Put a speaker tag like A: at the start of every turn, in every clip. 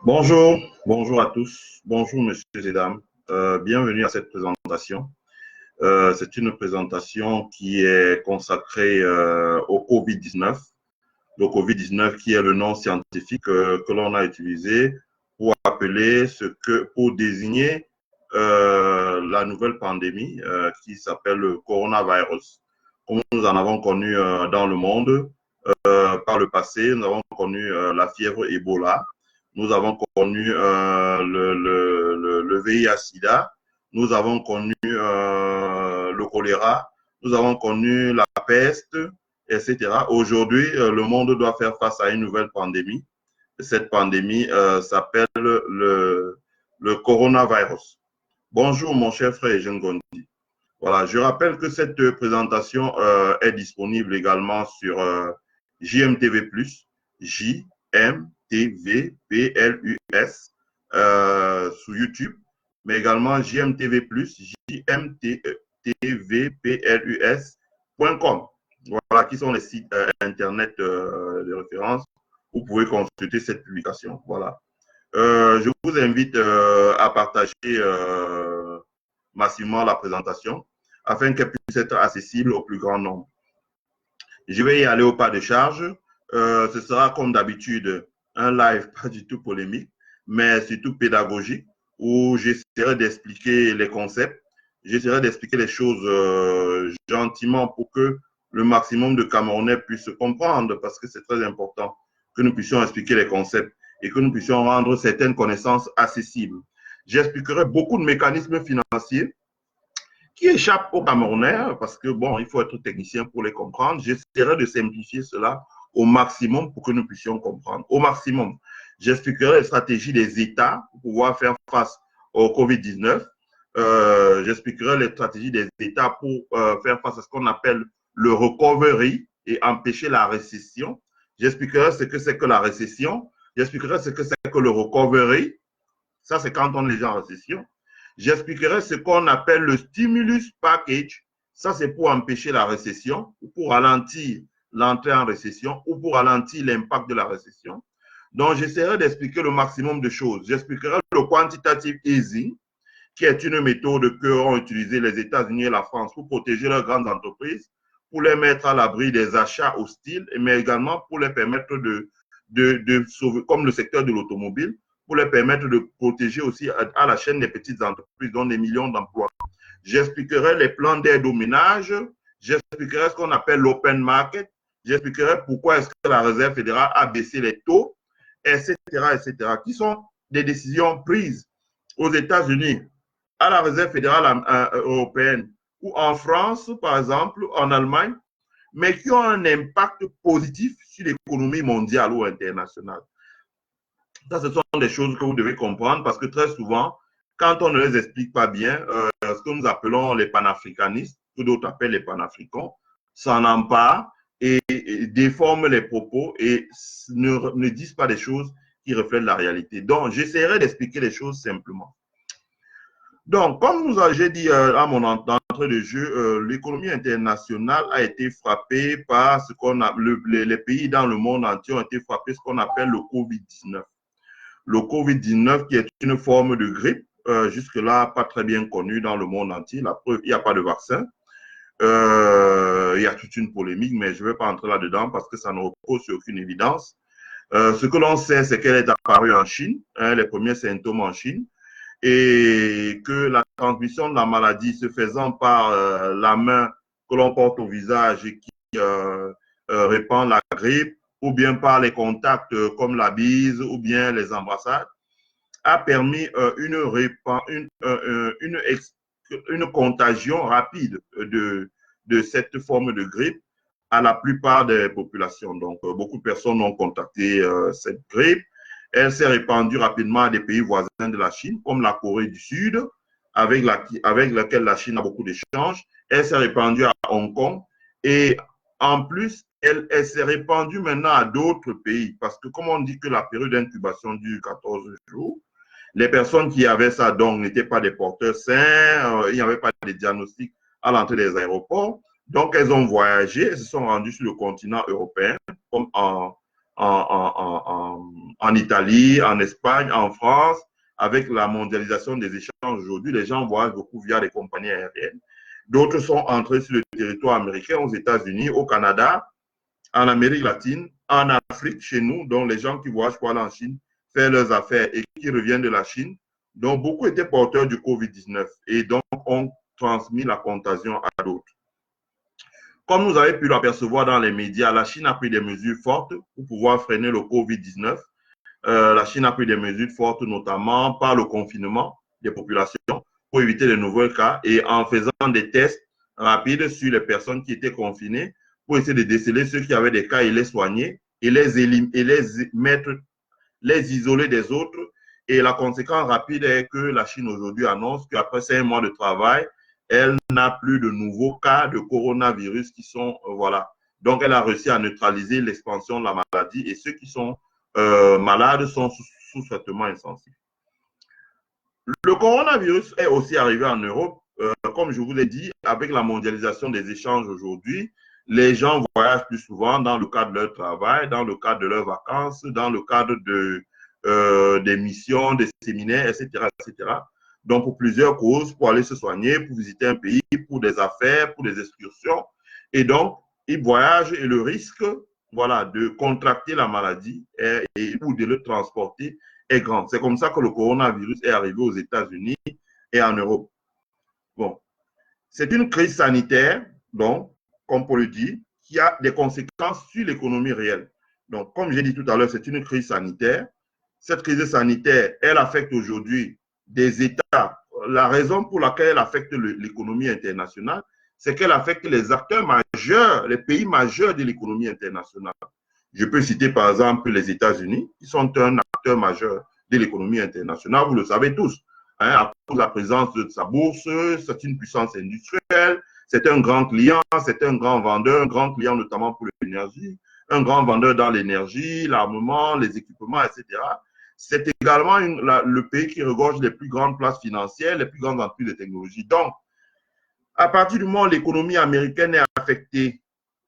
A: Bonjour, bonjour à tous, bonjour messieurs et dames, bienvenue à cette présentation. C'est une présentation qui est consacrée au Covid-19, le Covid-19 qui est le nom scientifique que l'on a utilisé pour appeler pour désigner la nouvelle pandémie qui s'appelle le coronavirus. Comme nous en avons connu dans le monde par le passé, nous avons connu la fièvre Ebola. Nous avons connu le VIH-Sida, nous avons connu le choléra, nous avons connu la peste, etc. Aujourd'hui, le monde doit faire face à une nouvelle pandémie. Cette pandémie s'appelle le coronavirus. Bonjour, mon cher frère Eugène Gondi. Voilà, je rappelle que cette présentation est disponible également sur JMTV+, JMTV Plus, sur YouTube, mais également JMTV+, JMTV Plus.com. Voilà, qui sont les sites internet de référence. Vous pouvez consulter cette publication. Voilà. Je vous invite à partager massivement la présentation afin qu'elle puisse être accessible au plus grand nombre. Je vais y aller au pas de charge. Ce sera comme d'habitude un live pas du tout polémique, mais surtout pédagogique, où j'essaierai d'expliquer les concepts, j'essaierai d'expliquer les choses gentiment pour que le maximum de Camerounais puissent comprendre, parce que c'est très important que nous puissions expliquer les concepts et que nous puissions rendre certaines connaissances accessibles. J'expliquerai beaucoup de mécanismes financiers qui échappent aux Camerounais, parce que, bon, il faut être technicien pour les comprendre. J'essaierai de simplifier cela au maximum pour que nous puissions comprendre. Au maximum. J'expliquerai les stratégies des États pour pouvoir faire face au Covid-19. J'expliquerai les stratégies des États pour faire face à ce qu'on appelle le recovery et empêcher la récession. J'expliquerai ce que c'est que la récession. J'expliquerai ce que c'est que le recovery. Ça, c'est quand on est déjà en récession. J'expliquerai ce qu'on appelle le stimulus package. Ça, c'est pour empêcher la récession, ou pour ralentir l'entrée en récession, ou pour ralentir l'impact de la récession. Donc, j'essaierai d'expliquer le maximum de choses. J'expliquerai le quantitative easing, qui est une méthode qu'ont utilisée les États-Unis et la France pour protéger leurs grandes entreprises, pour les mettre à l'abri des achats hostiles, mais également pour les permettre de sauver, comme le secteur de l'automobile, pour les permettre de protéger aussi à la chaîne des petites entreprises, dont des millions d'emplois. J'expliquerai les plans d'aide aux ménages, j'expliquerai ce qu'on appelle l'open market, j'expliquerai pourquoi est-ce que la Réserve fédérale a baissé les taux, etc., etc., qui sont des décisions prises aux États-Unis, à la Réserve fédérale européenne, ou en France, par exemple, en Allemagne, mais qui ont un impact positif sur l'économie mondiale ou internationale. Ça, ce sont des choses que vous devez comprendre parce que très souvent, quand on ne les explique pas bien, ce que nous appelons les panafricanistes, que d'autres appellent les panafricains, s'en emparent et déforment les propos et ne disent pas des choses qui reflètent la réalité. Donc, j'essaierai d'expliquer les choses simplement. Donc, comme j'ai dit à mon entrée de jeu, l'économie internationale a été frappée par ce qu'on a, les pays dans le monde entier ont été frappés, ce qu'on appelle le Covid-19. Le Covid-19 qui est une forme de grippe, jusque-là pas très bien connue dans le monde entier. La preuve, il n'y a pas de vaccin. Il y a toute une polémique, mais je ne vais pas entrer là-dedans parce que ça ne repose sur aucune évidence. Ce que l'on sait, c'est qu'elle est apparue en Chine, les premiers symptômes en Chine, et que la transmission de la maladie se faisant par la main que l'on porte au visage et qui répand la grippe, ou bien par les contacts comme la bise ou bien les embrassades, a permis une contagion rapide de cette forme de grippe à la plupart des populations. Donc, beaucoup de personnes ont contacté cette grippe. Elle s'est répandue rapidement à des pays voisins de la Chine, comme la Corée du Sud, avec laquelle la Chine a beaucoup d'échanges. Elle s'est répandue à Hong Kong et en plus, elle s'est répandue maintenant à d'autres pays parce que comme on dit que la période d'incubation dure 14 jours, les personnes qui avaient ça donc n'étaient pas des porteurs sains, il n'y avait pas de diagnostic à l'entrée des aéroports. Donc, elles ont voyagé, elles se sont rendues sur le continent européen, comme en en Italie, en Espagne, en France. Avec la mondialisation des échanges aujourd'hui, les gens voyagent beaucoup via les compagnies aériennes. D'autres sont entrés sur le territoire américain, aux États-Unis, au Canada, en Amérique latine, en Afrique, chez nous, dont les gens qui voyagent pour aller en Chine, faire leurs affaires et qui reviennent de la Chine, dont beaucoup étaient porteurs du Covid-19 et donc ont transmis la contagion à d'autres. Comme vous avez pu l'apercevoir dans les médias, la Chine a pris des mesures fortes pour pouvoir freiner le Covid-19. La Chine a pris des mesures fortes, notamment par le confinement des populations pour éviter les nouveaux cas et en faisant des tests rapides sur les personnes qui étaient confinées pour essayer de déceler ceux qui avaient des cas et les soigner et les isoler des autres. Et la conséquence rapide est que la Chine aujourd'hui annonce qu'après 5 mois de travail, elle n'a plus de nouveaux cas de coronavirus qui sont, voilà. Donc, elle a réussi à neutraliser l'expansion de la maladie et ceux qui sont malades sont sous traitement intensif. Le coronavirus est aussi arrivé en Europe. Comme je vous l'ai dit, avec la mondialisation des échanges aujourd'hui, les gens voyagent plus souvent dans le cadre de leur travail, dans le cadre de leurs vacances, dans le cadre des missions, des séminaires, etc., etc. Donc, pour plusieurs causes, pour aller se soigner, pour visiter un pays, pour des affaires, pour des excursions. Et donc, ils voyagent et le risque, voilà, de contracter la maladie ou de le transporter est grand. C'est comme ça que le coronavirus est arrivé aux États-Unis et en Europe. Bon, c'est une crise sanitaire, donc, comme on le dit, qui a des conséquences sur l'économie réelle. Donc, comme j'ai dit tout à l'heure, c'est une crise sanitaire. Cette crise sanitaire, elle affecte aujourd'hui des États. La raison pour laquelle elle affecte l'économie internationale, c'est qu'elle affecte les acteurs majeurs, les pays majeurs de l'économie internationale. Je peux citer par exemple les États-Unis, qui sont un acteur majeur de l'économie internationale, vous le savez tous. Hein, à cause de la présence de sa bourse, c'est une puissance industrielle, c'est un grand client, c'est un grand vendeur, un grand client notamment pour l'énergie, un grand vendeur dans l'énergie, l'armement, les équipements, etc. C'est également le pays qui regorge les plus grandes places financières, les plus grandes entreprises de technologie. Donc, à partir du moment où l'économie américaine est affectée,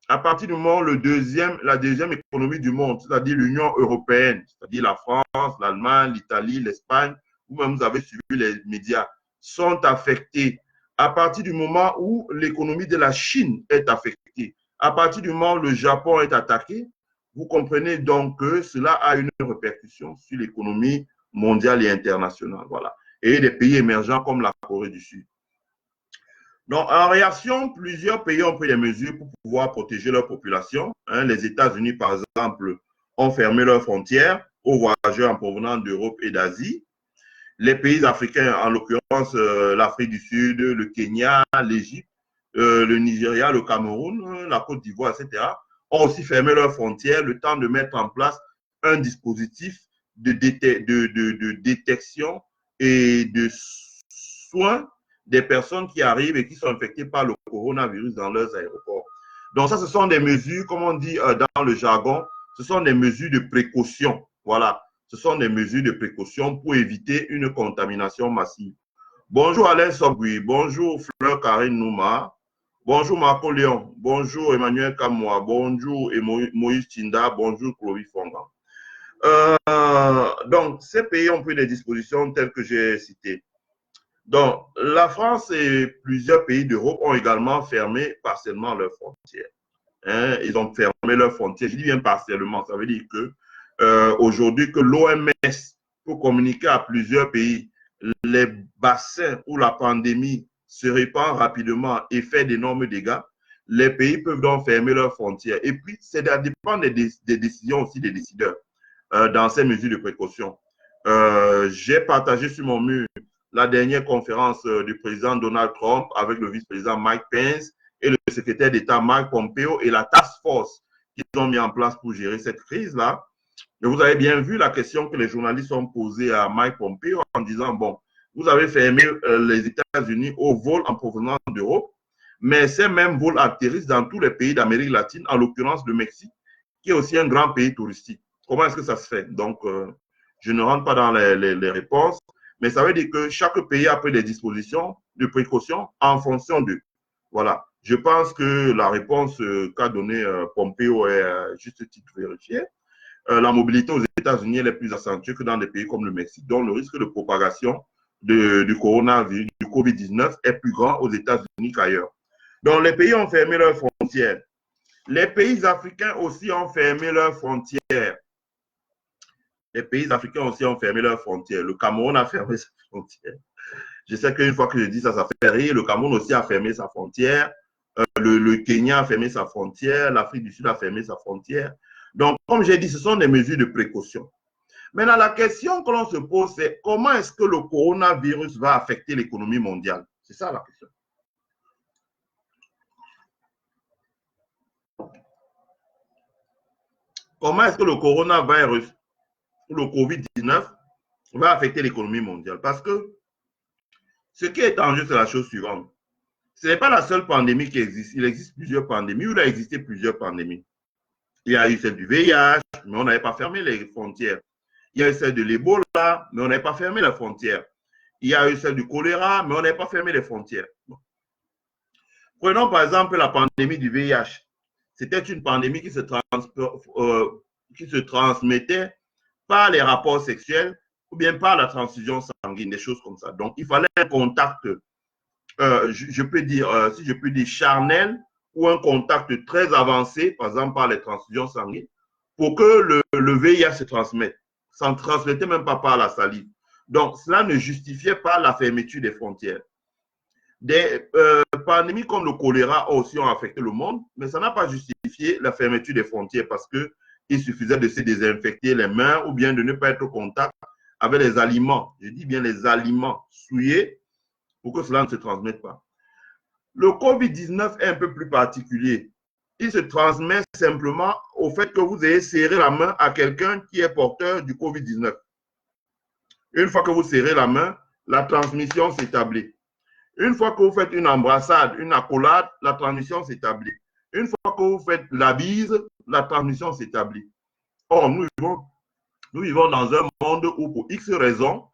A: à partir du moment où la deuxième économie du monde, c'est-à-dire l'Union européenne, c'est-à-dire la France, l'Allemagne, l'Italie, l'Espagne, vous-même vous avez suivi les médias, sont affectés, à partir du moment où l'économie de la Chine est affectée, à partir du moment où le Japon est attaqué, vous comprenez donc que cela a une répercussion sur l'économie mondiale et internationale. Voilà. Et des pays émergents comme la Corée du Sud. Donc, en réaction, plusieurs pays ont pris des mesures pour pouvoir protéger leur population. Hein, les États-Unis, par exemple, ont fermé leurs frontières aux voyageurs en provenance d'Europe et d'Asie. Les pays africains, en l'occurrence l'Afrique du Sud, le Kenya, l'Égypte, le Nigeria, le Cameroun, la Côte d'Ivoire, etc., ont aussi fermé leurs frontières le temps de mettre en place un dispositif de détection et de soins des personnes qui arrivent et qui sont infectées par le coronavirus dans leurs aéroports. Donc ça, ce sont des mesures, comme on dit dans le jargon, ce sont des mesures de précaution. Voilà, ce sont des mesures de précaution pour éviter une contamination massive. Bonjour Alain Sobui, bonjour Fleur Karine Nouma, bonjour Marco Léon, bonjour Emmanuel Kamoa, bonjour Moïse Tinda, bonjour Chloé Fongan. Donc, ces pays ont pris des dispositions telles que j'ai citées. Donc, la France et plusieurs pays d'Europe ont également fermé partiellement leurs frontières. Hein, ils ont fermé leurs frontières. Je dis bien partiellement. Ça veut dire que aujourd'hui, que l'OMS, pour communiquer à plusieurs pays, les bassins où la pandémie se répand rapidement et fait d'énormes dégâts, les pays peuvent donc fermer leurs frontières. Et puis, ça dépend des décisions aussi des décideurs dans ces mesures de précaution. J'ai partagé sur mon mur la dernière conférence du président Donald Trump avec le vice-président Mike Pence et le secrétaire d'État Mike Pompeo et la task force qu'ils ont mis en place pour gérer cette crise-là. Et vous avez bien vu la question que les journalistes ont posée à Mike Pompeo en disant, bon, vous avez fermé les États-Unis aux vols en provenance d'Europe, mais ces mêmes vols atterrissent dans tous les pays d'Amérique latine, en l'occurrence le Mexique, qui est aussi un grand pays touristique. Comment est-ce que ça se fait? Donc, je ne rentre pas dans les réponses, mais ça veut dire que chaque pays a pris des dispositions de précaution en fonction d'eux. Voilà. Je pense que la réponse qu'a donnée Pompeo est juste titre vérifié. la mobilité aux États-Unis est plus accentuée que dans des pays comme le Mexique. Donc, le risque de propagation du coronavirus, du COVID-19 est plus grand aux États-Unis qu'ailleurs. Donc, les pays ont fermé leurs frontières. Les pays africains aussi ont fermé leurs frontières. Les pays africains aussi ont fermé leurs frontières. Le Cameroun a fermé ses frontières. Je sais qu'une fois que je dis ça, ça fait rire. Le Cameroun aussi a fermé sa frontière. Le Kenya a fermé sa frontière. L'Afrique du Sud a fermé sa frontière. Donc, comme j'ai dit, ce sont des mesures de précaution. Maintenant, la question que l'on se pose, c'est comment est-ce que le coronavirus va affecter l'économie mondiale? C'est ça la question. Comment est-ce que le coronavirus ou le COVID-19 va affecter l'économie mondiale? Parce que ce qui est en jeu, c'est la chose suivante. Ce n'est pas la seule pandémie qui existe. Il existe plusieurs pandémies, ou il a existé plusieurs pandémies. Il y a eu celle du VIH, mais on n'avait pas fermé les frontières. Il y a eu celle de l'Ebola, mais on n'avait pas fermé les frontières. Il y a eu celle du choléra, mais on n'avait pas fermé les frontières. Bon. Prenons par exemple la pandémie du VIH. C'était une pandémie qui se transmettait par les rapports sexuels ou bien par la transfusion sanguine, des choses comme ça. Donc, il fallait un contact, je peux dire, si je peux dire charnel, ou un contact très avancé, par exemple par les transfusions sanguines, pour que le VIH se transmette. Ça ne transmettait même pas par la salive. Donc, cela ne justifiait pas la fermeture des frontières. Des pandémies comme le choléra aussi ont affecté le monde, mais ça n'a pas justifié la fermeture des frontières parce qu'il suffisait de se désinfecter les mains ou bien de ne pas être au contact avec les aliments, je dis bien les aliments souillés pour que cela ne se transmette pas. Le COVID-19 est un peu plus particulier. Il se transmet simplement au fait que vous ayez serré la main à quelqu'un qui est porteur du COVID-19. Une fois que vous serrez la main, la transmission s'établit. Une fois que vous faites une embrassade, une accolade, la transmission s'établit. Une fois que vous faites la bise, la transmission s'établit. Or, nous vivons dans un monde où, pour X raisons,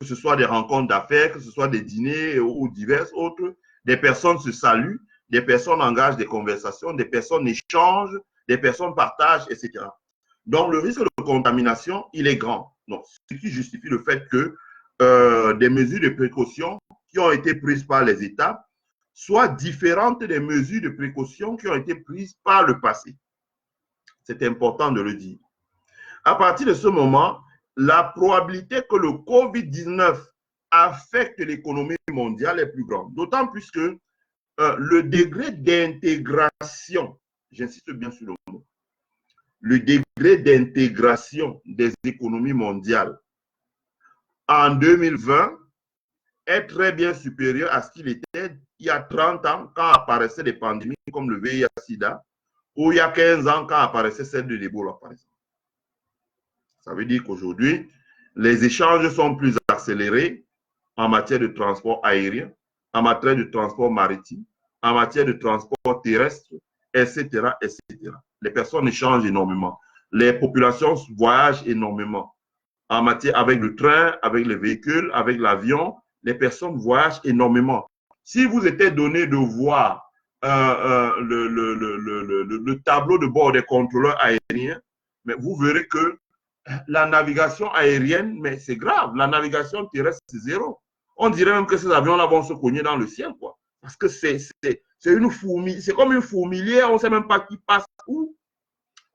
A: que ce soit des rencontres d'affaires, que ce soit des dîners ou divers autres, des personnes se saluent, des personnes engagent des conversations, des personnes échangent, des personnes partagent, etc. Donc, le risque de contamination, il est grand. Donc, ce qui justifie le fait que des mesures de précaution qui ont été prises par les États soient différentes des mesures de précaution qui ont été prises par le passé. C'est important de le dire. À partir de ce moment, la probabilité que le COVID-19 affecte l'économie mondiale est plus grande. D'autant plus que le degré d'intégration, j'insiste bien sur le mot, le degré d'intégration des économies mondiales en 2020 est très bien supérieur à ce qu'il était il y a 30 ans quand apparaissaient des pandémies comme le VIH-Sida ou il y a 15 ans quand apparaissait celle de l'Ebola, par exemple. Ça veut dire qu'aujourd'hui, les échanges sont plus accélérés en matière de transport aérien, en matière de transport maritime, en matière de transport terrestre, etc., etc. Les personnes échangent énormément. Les populations voyagent énormément. En matière avec le train, avec les véhicules, avec l'avion, les personnes voyagent énormément. Si vous était donné de voir le tableau de bord des contrôleurs aériens, mais vous verrez que la navigation aérienne, mais c'est grave, la navigation terrestre, c'est zéro. On dirait même que ces avions-là vont se cogner dans le ciel, quoi. Parce que c'est une fourmilière, c'est comme une fourmilière, on ne sait même pas qui passe où.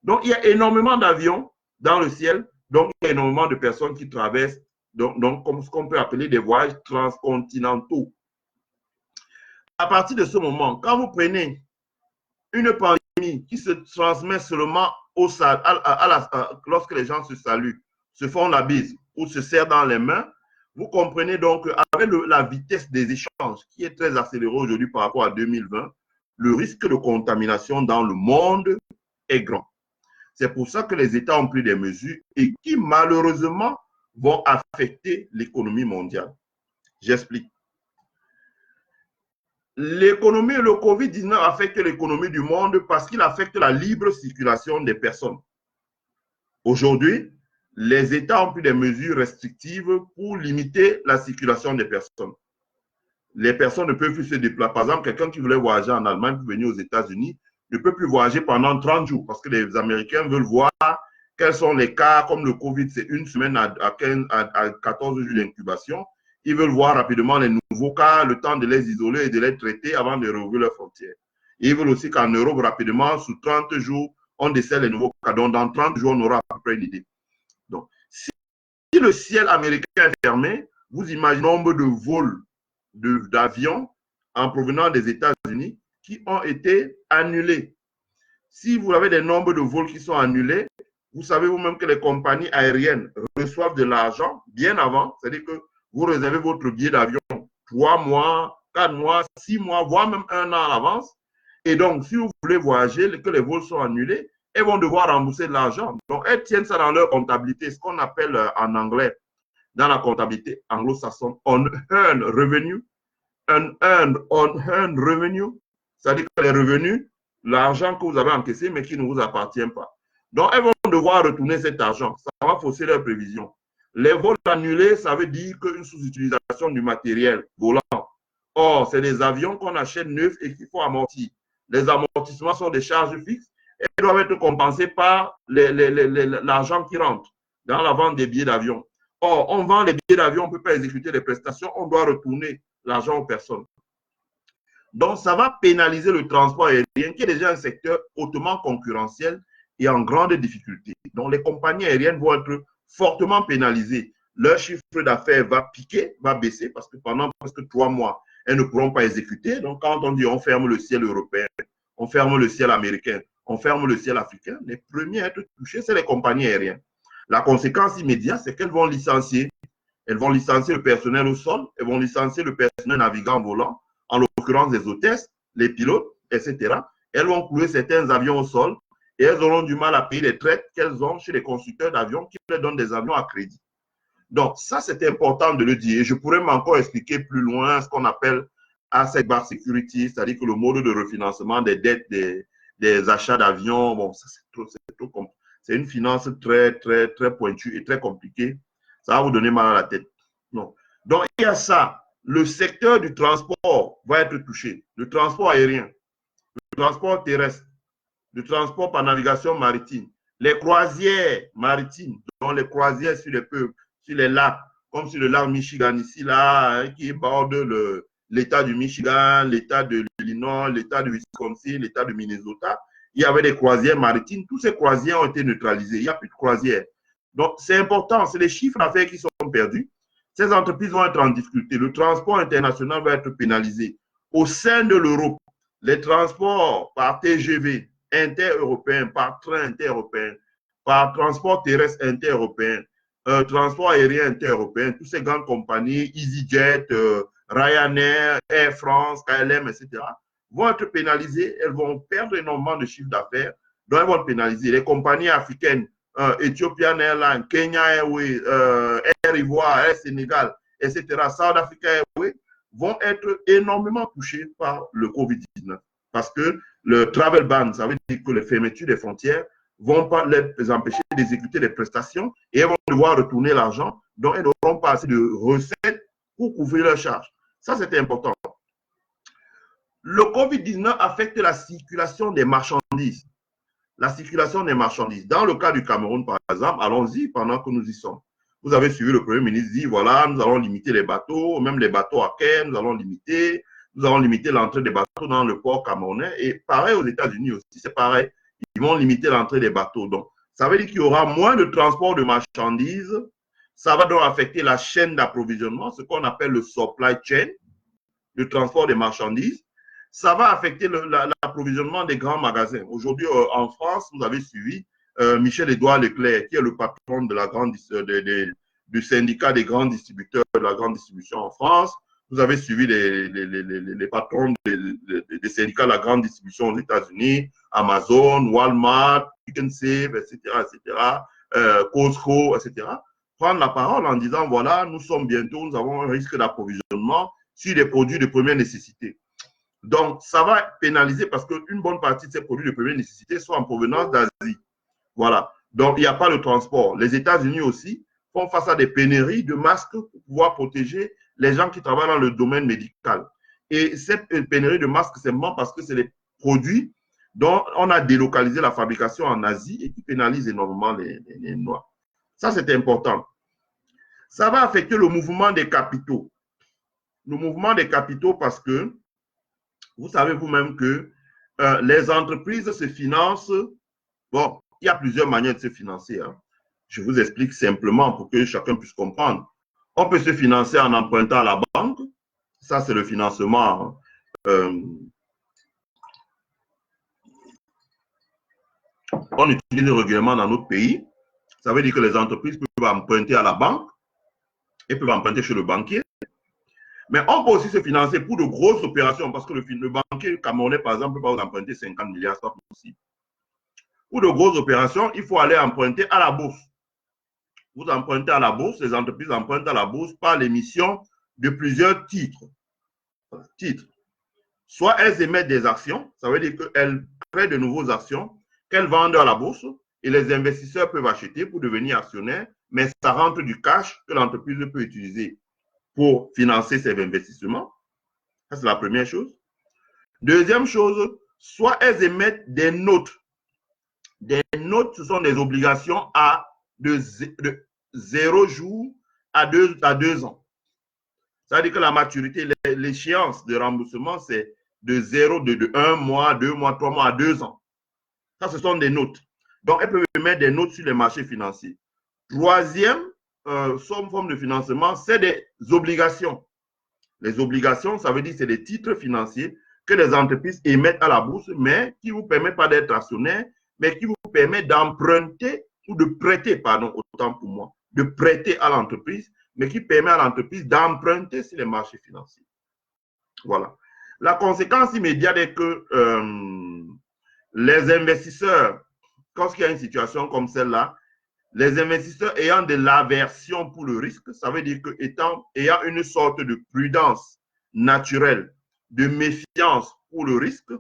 A: Donc, il y a énormément d'avions dans le ciel, donc il y a énormément de personnes qui traversent, donc comme ce qu'on peut appeler des voyages transcontinentaux. À partir de ce moment, quand vous prenez une pandémie qui se transmet seulement lorsque les gens se saluent, se font la bise ou se serrent dans les mains, vous comprenez donc qu'avec la vitesse des échanges qui est très accélérée aujourd'hui par rapport à 2020, le risque de contamination dans le monde est grand. C'est pour ça que les États ont pris des mesures et qui malheureusement vont affecter l'économie mondiale. J'explique. L'économie, le COVID-19 affecte l'économie du monde parce qu'il affecte la libre circulation des personnes. Aujourd'hui, les États ont pris des mesures restrictives pour limiter la circulation des personnes. Les personnes ne peuvent plus se déplacer. Par exemple, quelqu'un qui voulait voyager en Allemagne pour venir aux États-Unis ne peut plus voyager pendant 30 jours parce que les Américains veulent voir quels sont les cas, comme le Covid, c'est une semaine à 14 jours d'incubation. Ils veulent voir rapidement les nouveaux cas, le temps de les isoler et de les traiter avant de rouvrir leurs frontières. Et ils veulent aussi qu'en Europe, rapidement, sous 30 jours, on décèle les nouveaux cas. Donc, dans 30 jours, on aura à peu près une idée. Donc, si le ciel américain est fermé, vous imaginez le nombre de vols d'avions en provenance des États-Unis qui ont été annulés. Si vous avez des nombres de vols qui sont annulés, vous savez vous-même que les compagnies aériennes reçoivent de l'argent bien avant, c'est-à-dire que vous réservez votre billet d'avion 3 mois, 4 mois, 6 mois, voire même 1 an à l'avance. Et donc, si vous voulez voyager, que les vols sont annulés, elles vont devoir rembourser de l'argent. Donc, elles tiennent ça dans leur comptabilité, ce qu'on appelle en anglais, dans la comptabilité anglo-saxonne, on earn revenue, on earn revenue, c'est-à-dire que les revenus, l'argent que vous avez encaissé, mais qui ne vous appartient pas. Donc, elles vont devoir retourner cet argent. Ça va fausser leurs prévisions. Les vols annulés, ça veut dire qu'une sous-utilisation du matériel volant. Or, c'est des avions qu'on achète neufs et qu'il faut amortir. Les amortissements sont des charges fixes et doivent être compensés par l'argent qui rentre dans la vente des billets d'avion. Or, on vend les billets d'avion, on ne peut pas exécuter les prestations, on doit retourner l'argent aux personnes. Donc, ça va pénaliser le transport aérien, qui est déjà un secteur hautement concurrentiel et en grande difficulté. Donc, les compagnies aériennes vont être fortement pénalisées. Leur chiffre d'affaires va piquer, va baisser, parce que pendant presque 3 mois, elles ne pourront pas exécuter. Donc, quand on dit on ferme le ciel européen, on ferme le ciel américain, on ferme le ciel africain, les premiers à être touchés, c'est les compagnies aériennes. La conséquence immédiate, c'est qu'elles vont licencier. Elles vont licencier le personnel au sol, elles vont licencier le personnel navigant volant, en l'occurrence les hôtesses, les pilotes, etc. Elles vont clouer certains avions au sol et elles auront du mal à payer les traites qu'elles ont chez les constructeurs d'avions qui leur donnent des avions à crédit. Donc, ça, c'est important de le dire. Et je pourrais m'encore expliquer plus loin ce qu'on appelle asset-backed security, c'est-à-dire que le mode de refinancement des dettes des achats d'avions, bon, ça, c'est une finance très, très, très pointue et très compliquée. Ça va vous donner mal à la tête. Non. Donc, il y a ça. Le secteur du transport va être touché. Le transport aérien, le transport terrestre, le transport par navigation maritime, les croisières maritimes, dont les croisières sur les lacs, comme sur le lac Michigan ici, là, qui borde l'État du Michigan, l'État de l'Illinois, l'État de Wisconsin, l'État de Minnesota. Il y avait des croisières maritimes. Tous ces croisières ont été neutralisés. Il n'y a plus de croisières. Donc, c'est important. C'est les chiffres d'affaires qui sont perdus. Ces entreprises vont être en difficulté. Le transport international va être pénalisé. Au sein de l'Europe, les transports par TGV inter-européens, par train inter-européen, par transport terrestre inter-européen, transport aérien inter-européen, toutes ces grandes compagnies, EasyJet, Ryanair, Air France, KLM, etc., vont être pénalisées. Elles vont perdre énormément de chiffre d'affaires. Donc, elles vont être pénalisées. Les compagnies africaines, Ethiopian Airlines, Kenya Airways, Air Ivoire, Air Sénégal, etc., South Africa Airways, vont être énormément touchés par le Covid-19. Parce que le travel ban, ça veut dire que les fermetures des frontières vont pas les empêcher d'exécuter les prestations et elles vont devoir retourner l'argent, donc elles n'auront pas assez de recettes pour couvrir leurs charges. Ça, c'est important. Le Covid-19 affecte la circulation des marchandises. La circulation des marchandises. Dans le cas du Cameroun, par exemple, allons-y pendant que nous y sommes. Vous avez suivi le Premier ministre dit, voilà, nous allons limiter les bateaux, même les bateaux à quai, nous allons limiter l'entrée des bateaux dans le port camerounais. Et pareil aux États-Unis aussi, c'est pareil. Ils vont limiter l'entrée des bateaux. Donc, ça veut dire qu'il y aura moins de transport de marchandises. Ça va donc affecter la chaîne d'approvisionnement, ce qu'on appelle le supply chain, le transport des marchandises. Ça va affecter l'approvisionnement des grands magasins. Aujourd'hui, en France, vous avez suivi Michel-Édouard Leclerc, qui est le patron de la grande, du syndicat des grands distributeurs de la grande distribution en France. Vous avez suivi les patrons des syndicats de la grande distribution aux États-Unis, Amazon, Walmart, Pick n Save, etc., Costco, etc. Prendre la parole en disant, voilà, nous avons un risque d'approvisionnement sur des produits de première nécessité. Donc, ça va pénaliser parce qu'une bonne partie de ces produits de première nécessité sont en provenance d'Asie. Voilà. Donc, il n'y a pas de transport. Les États-Unis aussi font face à des pénuries de masques pour pouvoir protéger les gens qui travaillent dans le domaine médical. Et cette pénurie de masques, c'est vraiment parce que c'est des produits dont on a délocalisé la fabrication en Asie et qui pénalise énormément les Noirs. Ça, c'est important. Ça va affecter le mouvement des capitaux. Le mouvement des capitaux parce que vous savez vous-même que les entreprises se financent. Bon, il y a plusieurs manières de se financer. Hein. Je vous explique simplement pour que chacun puisse comprendre. On peut se financer en empruntant à la banque. Ça, c'est le financement. On utilise régulièrement dans notre pays. Ça veut dire que les entreprises peuvent emprunter à la banque et peuvent emprunter chez le banquier. Mais on peut aussi se financer pour de grosses opérations parce que le banquier camerounais, par exemple, peut pas vous emprunter 50 milliards, c'est pas possible. Pour de grosses opérations, il faut aller emprunter à la bourse. Vous empruntez à la bourse, les entreprises empruntent à la bourse par l'émission de plusieurs titres. Soit elles émettent des actions, ça veut dire qu'elles créent de nouvelles actions qu'elles vendent à la bourse et les investisseurs peuvent acheter pour devenir actionnaires, mais ça rentre du cash que l'entreprise peut utiliser pour financer ses investissements. Ça, c'est la première chose. Deuxième chose, soit elles émettent des notes. Des notes, ce sont des obligations de 0 jours à 2 ans. Ça veut dire que la maturité, l'échéance de remboursement, c'est de 0, de 1 mois, 2 mois, 3 mois à 2 ans. Ça, ce sont des notes. Donc, elles peuvent mettre des notes sur les marchés financiers. Troisième forme de financement, c'est des obligations. Les obligations, ça veut dire que c'est des titres financiers que les entreprises émettent à la bourse, mais qui ne vous permettent pas d'être actionnaire, mais qui vous permettent d'emprunter ou de prêter, pardon, autant pour moi, de prêter à l'entreprise, mais qui permet à l'entreprise d'emprunter sur les marchés financiers. Voilà. La conséquence immédiate est que les investisseurs, quand il y a une situation comme celle-là, les investisseurs ayant de l'aversion pour le risque, ça veut dire qu'ayant une sorte de prudence naturelle, de méfiance pour le risque,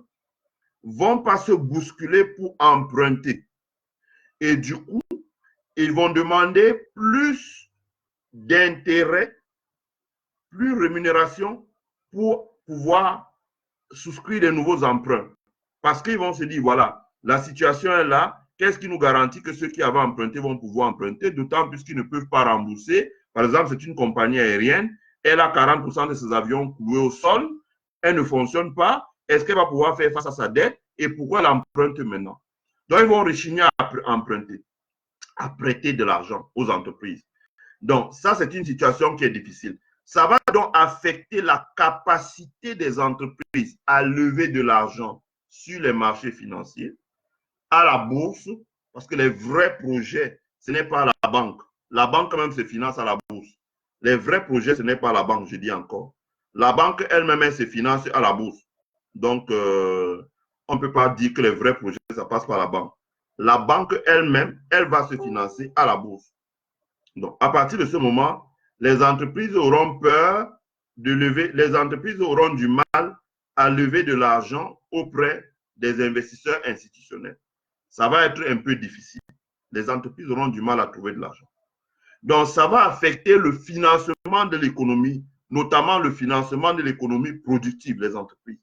A: vont pas se bousculer pour emprunter. Et du coup, ils vont demander plus d'intérêt, plus rémunération pour pouvoir souscrire de nouveaux emprunts. Parce qu'ils vont se dire, voilà, la situation est là, qu'est-ce qui nous garantit que ceux qui avaient emprunté vont pouvoir emprunter, d'autant plus qu'ils ne peuvent pas rembourser. Par exemple, c'est une compagnie aérienne, elle a 40% de ses avions cloués au sol, elle ne fonctionne pas, est-ce qu'elle va pouvoir faire face à sa dette et pourquoi elle emprunte maintenant? Donc, ils vont rechigner à emprunter, à prêter de l'argent aux entreprises. Donc, ça, c'est une situation qui est difficile. Ça va donc affecter la capacité des entreprises à lever de l'argent sur les marchés financiers, à la bourse, parce que les vrais projets, ce n'est pas la banque. La banque, quand même, se finance à la bourse. Les vrais projets, ce n'est pas la banque, je dis encore. La banque elle-même, elle se finance à la bourse. Donc, on ne peut pas dire que les vrais projets, ça passe par la banque. La banque elle-même, elle va se financer à la bourse. Donc, à partir de ce moment, les entreprises auront peur de lever, les entreprises auront du mal à lever de l'argent auprès des investisseurs institutionnels. Ça va être un peu difficile. Les entreprises auront du mal à trouver de l'argent. Donc, ça va affecter le financement de l'économie, notamment le financement de l'économie productive, les entreprises.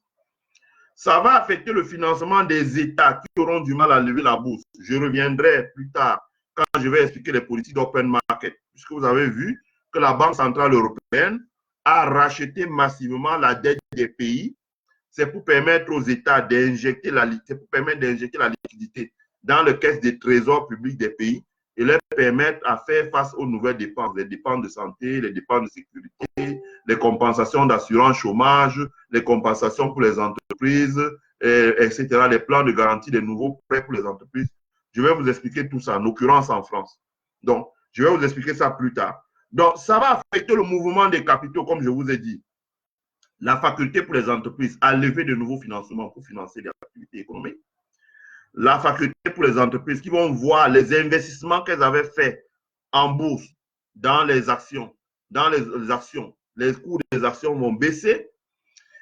A: Ça va affecter le financement des États qui auront du mal à lever la bourse. Je reviendrai plus tard quand je vais expliquer les politiques d'open market, puisque vous avez vu que la Banque centrale européenne a racheté massivement la dette des pays. C'est pour permettre aux États d'injecter la liquidité dans les caisses des trésors publics des pays et leur permettre à faire face aux nouvelles dépenses, les dépenses de santé, les dépenses de sécurité, les compensations d'assurance chômage, les compensations pour les entreprises, etc., les plans de garantie des nouveaux prêts pour les entreprises. Je vais vous expliquer tout ça, en l'occurrence en France. Donc, je vais vous expliquer ça plus tard. Donc, ça va affecter le mouvement des capitaux, comme je vous ai dit. La faculté pour les entreprises à lever de nouveaux financements pour financer les activités économiques. La faculté pour les entreprises qui vont voir les investissements qu'elles avaient faits en bourse, dans les actions, les cours des actions vont baisser.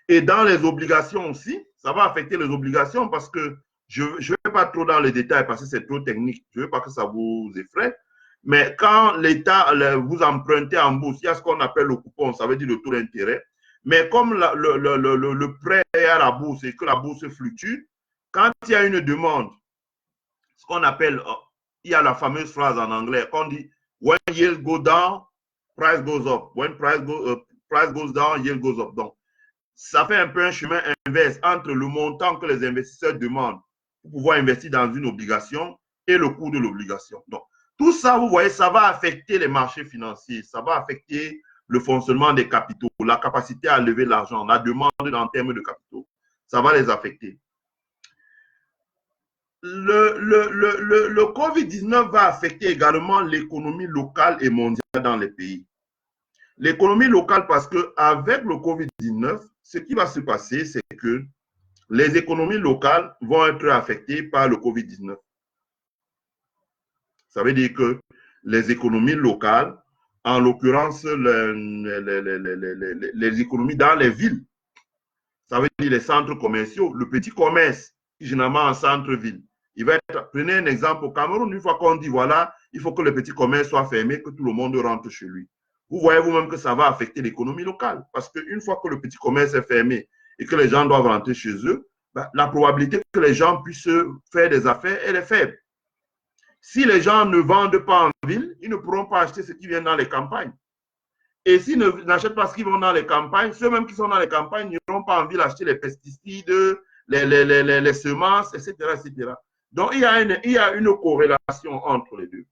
A: Et dans les obligations aussi, ça va affecter les obligations parce que je ne vais pas trop dans les détails parce que c'est trop technique. Je ne veux pas que ça vous effraie. Mais quand l'État vous empruntez en bourse, il y a ce qu'on appelle le coupon, ça veut dire le taux d'intérêt. Mais comme le prêt est à la bourse et que la bourse fluctue, Quand il y a une demande, ce qu'on appelle, il y a la fameuse phrase en anglais qu'on dit when yield go down, price goes up. When price goes down, yield goes up. Donc, ça fait un peu un chemin inverse entre le montant que les investisseurs demandent pour pouvoir investir dans une obligation et le coût de l'obligation. Donc, tout ça, vous voyez, ça va affecter les marchés financiers, ça va affecter le fonctionnement des capitaux, la capacité à lever l'argent, la demande en termes de capitaux. Ça va les affecter. Le COVID-19 va affecter également l'économie locale et mondiale dans les pays. L'économie locale, parce qu'avec le COVID-19, ce qui va se passer, c'est que les économies locales vont être affectées par le COVID-19. Ça veut dire que les économies locales, en l'occurrence les économies dans les villes, ça veut dire les centres commerciaux, le petit commerce, généralement en centre-ville. Il va être, prenez un exemple au Cameroun, une fois qu'on dit voilà, il faut que le petit commerce soit fermé, que tout le monde rentre chez lui. Vous voyez vous-même que ça va affecter l'économie locale. Parce qu'une fois que le petit commerce est fermé et que les gens doivent rentrer chez eux, la probabilité que les gens puissent faire des affaires, elle est faible. Si les gens ne vendent pas en ville, ils ne pourront pas acheter ce qui vient dans les campagnes. Et s'ils n'achètent pas ce qui vont dans les campagnes, ceux-mêmes qui sont dans les campagnes n'iront pas en ville acheter les pesticides, les semences, etc., etc. Donc, il y a une corrélation entre les deux.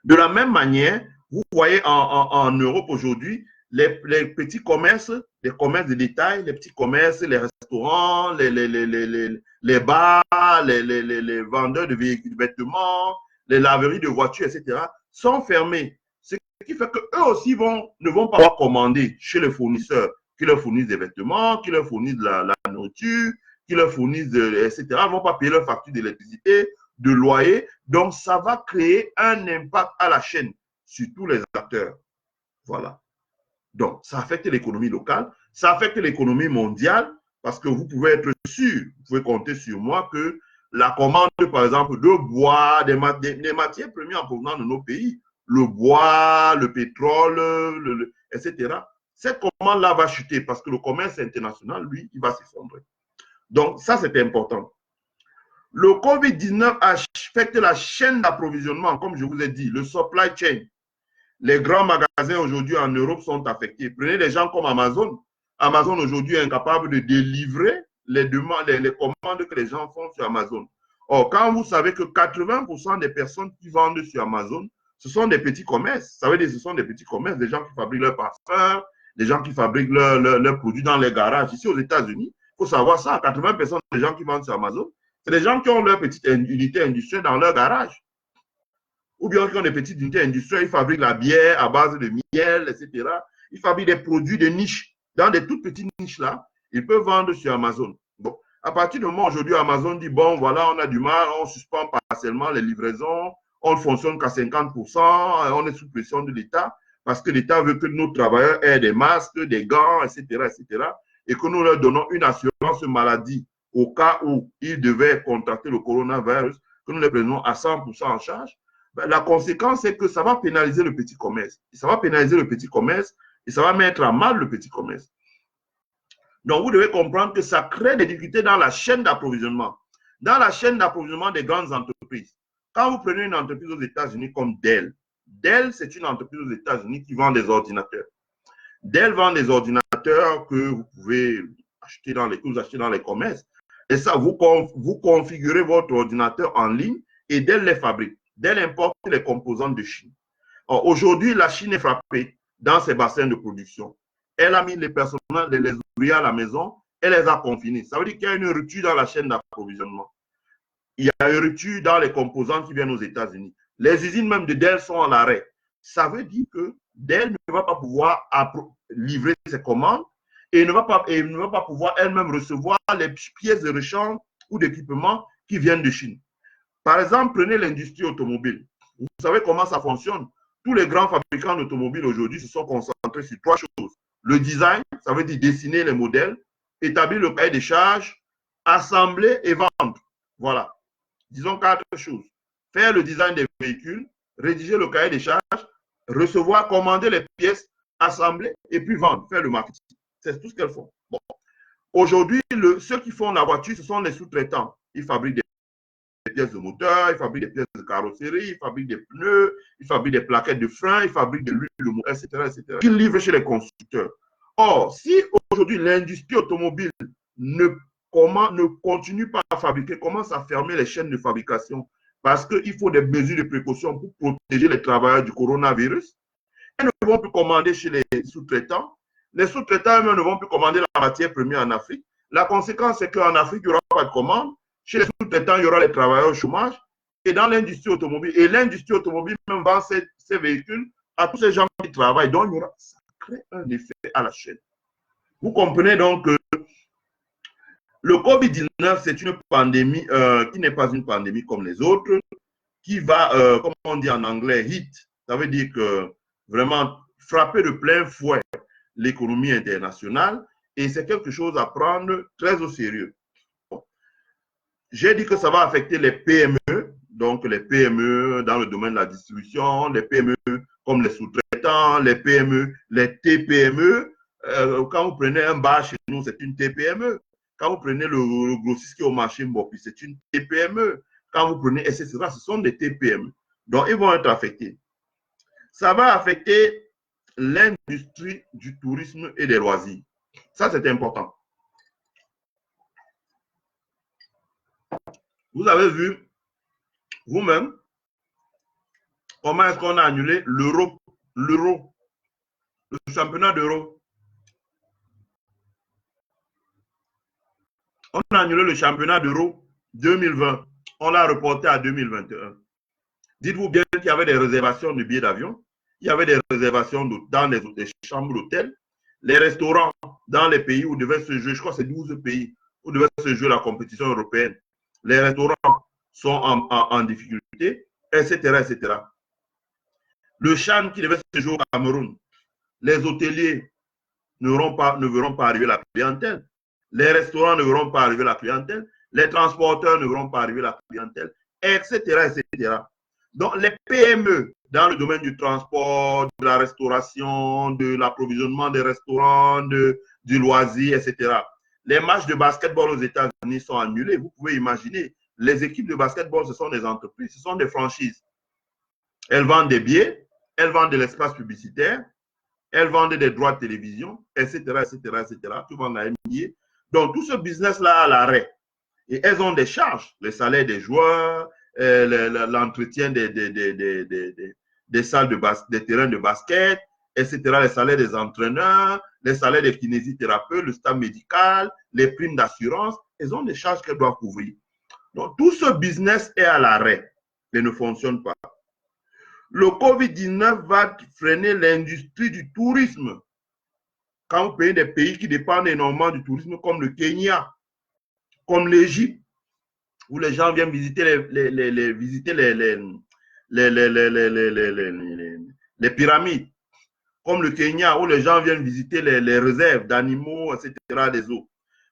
A: De la même manière, vous voyez en Europe aujourd'hui, les petits commerces, les commerces de détail, les petits commerces, les restaurants, les bars, les vendeurs de véhicules, de vêtements, les laveries de voitures, etc., sont fermés. Ce qui fait qu'eux aussi ne vont pas commander chez les fournisseurs qui leur fournissent des vêtements, qui leur fournissent de la nourriture, qui leur fournissent, etc. Ils ne vont pas payer leur facture d'électricité, de loyer. Donc, ça va créer un impact à la chaîne sur tous les acteurs. Voilà. Donc, ça affecte l'économie locale, ça affecte l'économie mondiale, parce que vous pouvez être sûr, vous pouvez compter sur moi que la commande, par exemple, de bois, des matières premières en provenance de nos pays, le bois, le pétrole, etc., cette commande-là va chuter parce que le commerce international, lui, il va s'effondrer. Donc, ça, c'est important. Le COVID-19 affecte la chaîne d'approvisionnement, comme je vous ai dit, le supply chain. Les grands magasins aujourd'hui en Europe sont affectés. Prenez des gens comme Amazon. Amazon aujourd'hui est incapable de délivrer les commandes que les gens font sur Amazon. Or, quand vous savez que 80% des personnes qui vendent sur Amazon, ce sont des petits commerces. Ça veut dire que ce sont des petits commerces, des gens qui fabriquent leurs parfums, des gens qui fabriquent leurs produits dans les garages. Ici aux États-Unis, il faut savoir ça, 80% des gens qui vendent sur Amazon, c'est des gens qui ont leur petite unité industrielle dans leur garage. Ou bien qui ont des petites unités industrielles, ils fabriquent la bière à base de miel, etc. Ils fabriquent des produits de niche. Dans des toutes petites niches-là, ils peuvent vendre sur Amazon. Bon, à partir du moment où aujourd'hui Amazon dit, bon, voilà, on a du mal, on suspend partiellement les livraisons, on ne fonctionne qu'à 50%, on est sous pression de l'État, parce que l'État veut que nos travailleurs aient des masques, des gants, etc., etc., et que nous leur donnons une assurance maladie au cas où ils devaient contracter le coronavirus, que nous les prenons à 100% en charge. La conséquence, c'est que ça va pénaliser le petit commerce. Ça va pénaliser le petit commerce et ça va mettre à mal le petit commerce. Donc, vous devez comprendre que ça crée des difficultés dans la chaîne d'approvisionnement. Dans la chaîne d'approvisionnement des grandes entreprises. Quand vous prenez une entreprise aux États-Unis comme Dell, Dell, c'est une entreprise aux États-Unis qui vend des ordinateurs. Dell vend des ordinateurs que vous pouvez acheter dans les commerces. Et ça, vous configurez votre ordinateur en ligne et Dell les fabrique. Dell importe les composantes de Chine. Aujourd'hui, la Chine est frappée dans ses bassins de production. Elle a mis les personnels, les ouvriers à la maison, elle les a confinés. Ça veut dire qu'il y a une rupture dans la chaîne d'approvisionnement. Il y a une rupture dans les composantes qui viennent aux États-Unis. Les usines même de Dell sont à l'arrêt. Ça veut dire que Dell ne va pas pouvoir livrer ses commandes et ne va pas pouvoir elle-même recevoir les pièces de rechange ou d'équipement qui viennent de Chine. Par exemple, prenez l'industrie automobile. Vous savez comment ça fonctionne. Tous les grands fabricants d'automobiles aujourd'hui se sont concentrés sur trois choses. Le design, ça veut dire dessiner les modèles, établir le cahier des charges, assembler et vendre. Voilà. Disons 4 choses. Faire le design des véhicules, rédiger le cahier des charges, recevoir, commander les pièces, assembler et puis vendre, faire le marketing. C'est tout ce qu'elles font. Bon. Aujourd'hui, ceux qui font la voiture, ce sont les sous-traitants. Ils fabriquent des pièces de moteur, ils fabriquent des pièces de carrosserie, ils fabriquent des pneus, ils fabriquent des plaquettes de frein, ils fabriquent de l'huile de moteur, etc., etc. Ils livrent chez les constructeurs. Or, si aujourd'hui l'industrie automobile ne continue pas à fabriquer, commence à fermer les chaînes de fabrication parce qu'il faut des mesures de précaution pour protéger les travailleurs du coronavirus, ils ne vont plus commander chez les sous-traitants. Les sous-traitants eux-mêmes ne vont plus commander la matière première en Afrique. La conséquence, c'est qu'en Afrique, il n'y aura pas de commande. Chez les sous-traitants, il y aura les travailleurs au chômage. Et dans l'industrie automobile, et l'industrie automobile même vend ses véhicules à tous ces gens qui travaillent. Donc, ça crée un effet à la chaîne. Vous comprenez donc que le COVID-19, c'est une pandémie qui n'est pas une pandémie comme les autres, qui va, comme on dit en anglais, hit. Ça veut dire que vraiment frapper de plein fouet l'économie internationale et c'est quelque chose à prendre très au sérieux. Bon. J'ai dit que ça va affecter les PME, donc les PME dans le domaine de la distribution, les PME comme les sous-traitants, les PME, les TPME. Quand vous prenez un bar chez nous, c'est une TPME. Quand vous prenez le grossiste qui est au marché Mbopi, c'est une TPME. Quand vous prenez etc., ce sont des TPME. Donc, ils vont être affectés. Ça va affecter l'industrie du tourisme et des loisirs. Ça, c'est important. Vous avez vu vous-même comment est-ce qu'on a annulé l'euro, le championnat d'euro. On a annulé le championnat d'euro 2020. On l'a reporté à 2021. Dites-vous bien qu'il y avait des réservations de billets d'avion, il y avait des réservations dans les chambres d'hôtel, les restaurants dans les pays où devait se jouer, je crois que c'est 12 pays où devait se jouer la compétition européenne. Les restaurants sont en difficulté, etc., etc. Le CHAN qui devait se jouer au Cameroun, les hôteliers ne verront pas arriver la clientèle, les restaurants ne verront pas arriver la clientèle, les transporteurs ne verront pas arriver la clientèle, etc., etc. Donc, les PME dans le domaine du transport, de la restauration, de l'approvisionnement des restaurants, du loisir, etc. Les matchs de basketball aux États-Unis sont annulés. Vous pouvez imaginer, les équipes de basketball, ce sont des entreprises, ce sont des franchises. Elles vendent des billets, elles vendent de l'espace publicitaire, elles vendent des droits de télévision, etc., etc., etc. Tout vendent la NBA. Donc, tout ce business-là à l'arrêt. Et elles ont des charges, les salaires des joueurs, l'entretien des salles de des terrains de basket, etc., les salaires des entraîneurs, les salaires des kinésithérapeutes, le staff médical, les primes d'assurance, elles ont des charges qu'elles doivent couvrir. Donc, tout ce business est à l'arrêt et ne fonctionne pas. Le COVID-19 va freiner l'industrie du tourisme. Quand vous payez des pays qui dépendent énormément du tourisme, comme le Kenya, comme l'Égypte, où les gens viennent visiter les pyramides, comme le Kenya, où les gens viennent visiter les réserves d'animaux, etc., des eaux.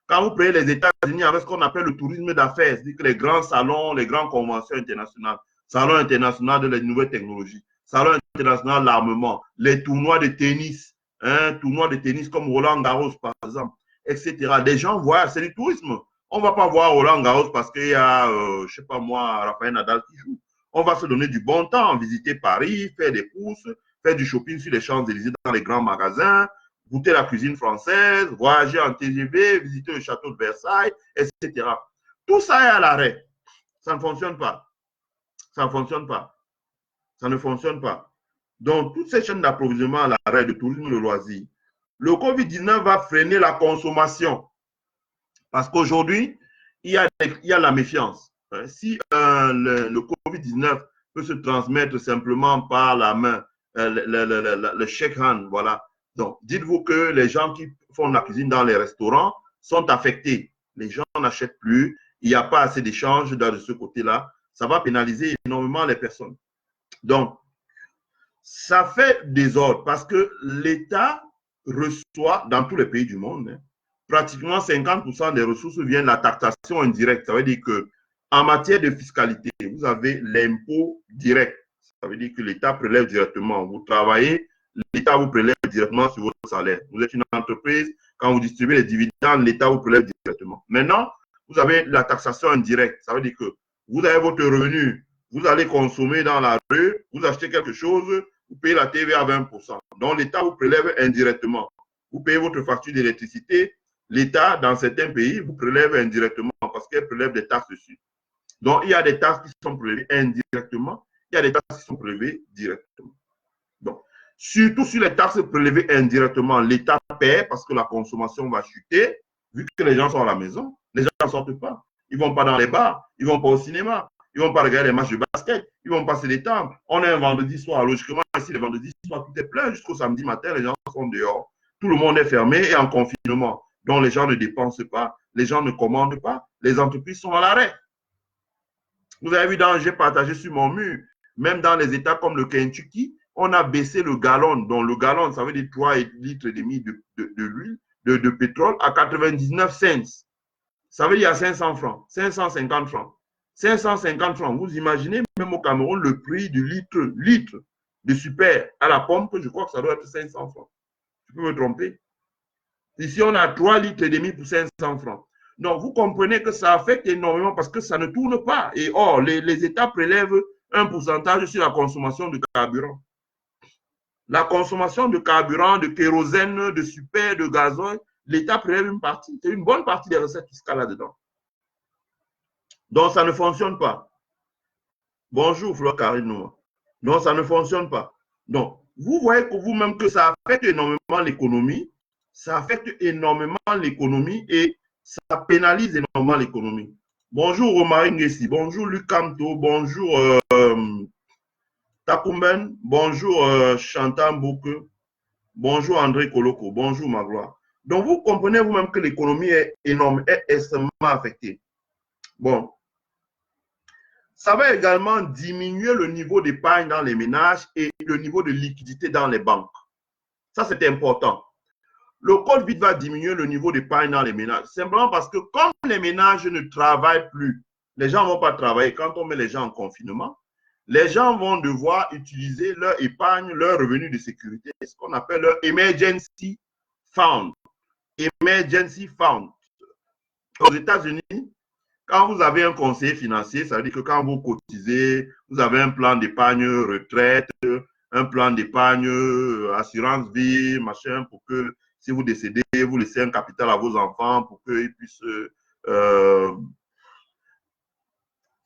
A: Quand vous prenez les États-Unis avec ce qu'on appelle le tourisme d'affaires, c'est-à-dire que les grands salons, les grandes conventions internationales, salon international de la nouvelle technologie, salon international de l'armement, les tournois de tennis, tournois de tennis comme Roland Garros, par exemple, etc. Des gens voient, c'est du tourisme. On ne va pas voir Roland Garros parce qu'il y a, je ne sais pas moi, Rafael Nadal qui joue. On va se donner du bon temps, visiter Paris, faire des courses, faire du shopping sur les Champs-Élysées dans les grands magasins, goûter la cuisine française, voyager en TGV, visiter le château de Versailles, etc. Tout ça est à l'arrêt. Ça ne fonctionne pas. Ça ne fonctionne pas. Ça ne fonctionne pas. Donc, toutes ces chaînes d'approvisionnement à l'arrêt de tourisme de loisirs. Le COVID-19 va freiner la consommation. Parce qu'aujourd'hui, il y a la méfiance. Si le COVID-19 peut se transmettre simplement par la main, le shake hand, voilà. Donc, dites-vous que les gens qui font la cuisine dans les restaurants sont affectés. Les gens n'achètent plus. Il n'y a pas assez d'échanges de ce côté-là. Ça va pénaliser énormément les personnes. Donc, ça fait désordre parce que l'État reçoit dans tous les pays du monde, pratiquement 50% des ressources viennent de la taxation indirecte. Ça veut dire qu'en matière de fiscalité, vous avez l'impôt direct. Ça veut dire que l'État prélève directement. Vous travaillez, l'État vous prélève directement sur votre salaire. Vous êtes une entreprise, quand vous distribuez les dividendes, l'État vous prélève directement. Maintenant, vous avez la taxation indirecte. Ça veut dire que vous avez votre revenu, vous allez consommer dans la rue, vous achetez quelque chose, vous payez la TVA à 20%. Donc, l'État vous prélève indirectement. Vous payez votre facture d'électricité. L'État, dans certains pays, vous prélève indirectement parce qu'elle prélève des taxes dessus. Donc, il y a des taxes qui sont prélevées indirectement, il y a des taxes qui sont prélevées directement. Donc, surtout sur les taxes prélevées indirectement, l'État paie parce que la consommation va chuter, vu que les gens sont à la maison. Les gens ne sortent pas. Ils ne vont pas dans les bars, ils ne vont pas au cinéma, ils ne vont pas regarder les matchs de basket, ils ne vont pas se détendre. On est un vendredi soir, logiquement, ici, le vendredi soir, tout est plein jusqu'au samedi matin, les gens sont dehors. Tout le monde est fermé et en confinement. Donc, les gens ne dépensent pas, les gens ne commandent pas, les entreprises sont à l'arrêt. Vous avez vu, j'ai partagé sur mon mur, même dans les États comme le Kentucky, on a baissé le gallon. Donc, le gallon, ça veut dire 3,5 litres d'huile, de pétrole à 99 cents. Ça veut dire à 500 francs, 550 francs. 550 francs, vous imaginez, même au Cameroun, le prix du litre de super à la pompe, je crois que ça doit être 500 francs. Je peux me tromper. Ici, on a 3,5 litres pour 500 francs. Donc, vous comprenez que ça affecte énormément parce que ça ne tourne pas. Et or, les États prélèvent un pourcentage sur la consommation de carburant. La consommation de carburant, de kérosène, de super, de gazole, l'État prélève une partie. C'est une bonne partie des recettes fiscales là-dedans. Donc, ça ne fonctionne pas. Bonjour, Fleur Karine. Donc, ça ne fonctionne pas. Donc, vous voyez que vous-même que ça affecte énormément l'économie. Ça affecte énormément l'économie et ça pénalise énormément l'économie. Bonjour Romari Ngessi, bonjour Luc Camto, bonjour Takumben, bonjour Chantal Bouke, bonjour André Koloko, bonjour Magloire. Donc vous comprenez vous-même que l'économie est énorme, est extrêmement affectée. Bon, ça va également diminuer le niveau d'épargne dans les ménages et le niveau de liquidité dans les banques. Ça, c'est important. Le Covid va diminuer le niveau d'épargne dans les ménages. Simplement parce que comme les ménages ne travaillent plus, les gens ne vont pas travailler. Quand on met les gens en confinement, les gens vont devoir utiliser leur épargne, leur revenu de sécurité, ce qu'on appelle leur emergency fund. Emergency fund. Aux États-Unis, quand vous avez un conseiller financier, ça veut dire que quand vous cotisez, vous avez un plan d'épargne retraite, un plan d'épargne assurance vie, machin, pour que si vous décédez, vous laissez un capital à vos enfants pour qu'ils puissent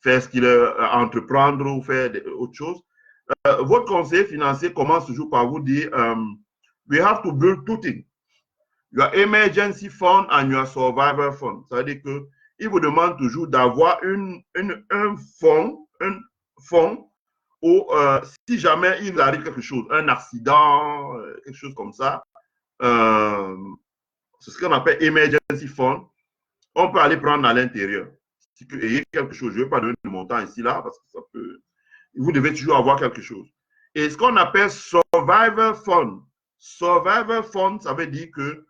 A: faire ce qu'ils entreprendre ou faire autre chose. Votre conseiller financier commence toujours par vous dire we have to build two things. Your emergency fund and your survivor fund. Ça veut dire qu'il vous demande toujours d'avoir un fonds où si jamais il arrive quelque chose, un accident, quelque chose comme ça, c'est ce qu'on appelle emergency fund. On peut aller prendre à l'intérieur. Si vous ayez quelque chose, je ne vais pas donner de montant ici, là, parce que ça peut. Vous devez toujours avoir quelque chose. Et ce qu'on appelle survivor fund. Survivor fund, ça veut dire que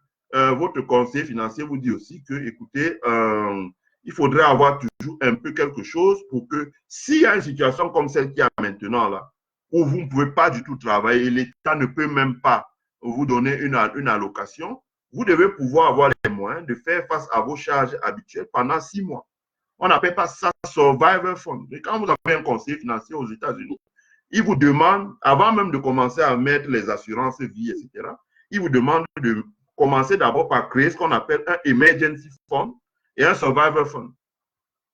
A: votre conseiller financier vous dit aussi que, écoutez, il faudrait avoir toujours un peu quelque chose pour que, s'il y a une situation comme celle qu'il y a maintenant, là, où vous ne pouvez pas du tout travailler, l'État ne peut même pas vous donner une allocation, vous devez pouvoir avoir les moyens de faire face à vos charges habituelles pendant 6 mois. On n'appelle pas ça survivor fund. Et quand vous avez un conseiller financier aux États-Unis, il vous demande, avant même de commencer à mettre les assurances vie, etc., il vous demande de commencer d'abord par créer ce qu'on appelle un emergency fund et un survivor fund.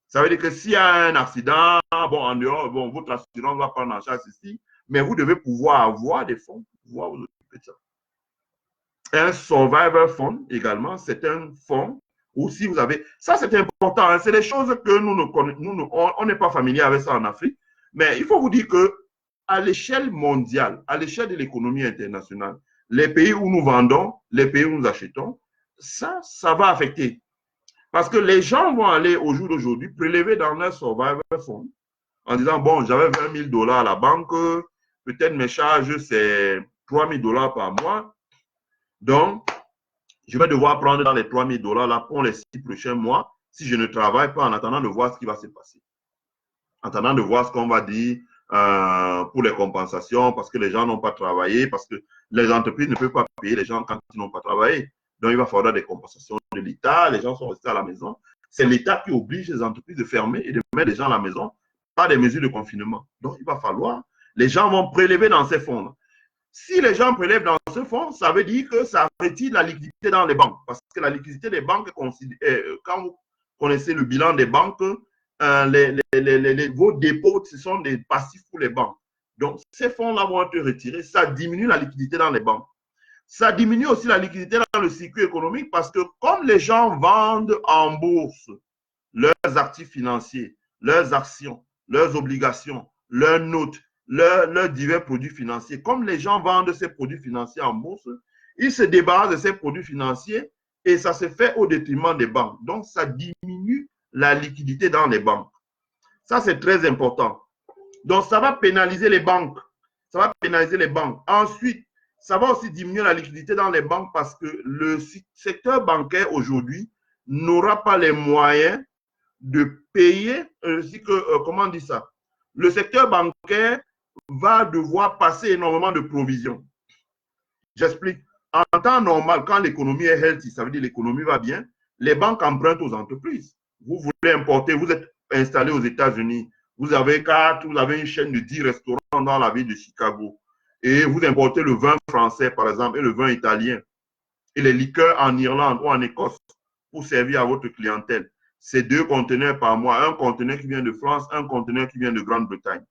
A: Ça veut dire que s'il y a un accident, bon, en dehors, bon, votre assurance va prendre en charge ceci, mais vous devez pouvoir avoir des fonds pour pouvoir vous occuper de ça. Un survivor fund également, c'est un fonds où si vous avez... Ça, c'est important. Hein, c'est des choses que on n'est pas familier avec ça en Afrique. Mais il faut vous dire qu'à l'échelle mondiale, à l'échelle de l'économie internationale, les pays où nous vendons, les pays où nous achetons, ça va affecter. Parce que les gens vont aller au jour d'aujourd'hui prélever dans leur survivor fund en disant, bon, j'avais 20 000 $ à la banque, peut-être mes charges, c'est 3 000 $ par mois. Donc, je vais devoir prendre dans les 3 000 $ là pour les 6 prochains mois si je ne travaille pas en attendant de voir ce qui va se passer. En attendant de voir ce qu'on va dire pour les compensations parce que les gens n'ont pas travaillé, parce que les entreprises ne peuvent pas payer les gens quand ils n'ont pas travaillé. Donc, il va falloir des compensations de l'État. Les gens sont restés à la maison. C'est l'État qui oblige les entreprises de fermer et de mettre les gens à la maison par des mesures de confinement. Donc, il va falloir, les gens vont prélever dans ces fonds. Si les gens prélèvent dans ce fonds, ça veut dire que ça retire la liquidité dans les banques. Parce que la liquidité des banques, quand vous connaissez le bilan des banques, vos dépôts, ce sont des passifs pour les banques. Donc, ces fonds-là vont être retirés. Ça diminue la liquidité dans les banques. Ça diminue aussi la liquidité dans le circuit économique parce que comme les gens vendent en bourse leurs actifs financiers, leurs actions, leurs obligations, leurs notes, leurs divers produits financiers, comme les gens vendent ces produits financiers en bourse, ils se débarrassent de ces produits financiers et ça se fait au détriment des banques. Donc, ça diminue la liquidité dans les banques. Ça, c'est très important. Donc, ça va pénaliser les banques. Ça va pénaliser les banques. Ensuite, ça va aussi diminuer la liquidité dans les banques parce que le secteur bancaire aujourd'hui n'aura pas les moyens de payer, comment on dit ça? Le secteur bancaire va devoir passer énormément de provisions. J'explique. En temps normal, quand l'économie est healthy, ça veut dire l'économie va bien, les banques empruntent aux entreprises. Vous voulez importer, vous êtes installé aux États-Unis, vous avez une chaîne de 10 restaurants dans la ville de Chicago et vous importez le vin français, par exemple, et le vin italien et les liqueurs en Irlande ou en Écosse pour servir à votre clientèle. C'est 2 conteneurs par mois, un conteneur qui vient de France, un conteneur qui vient de Grande-Bretagne.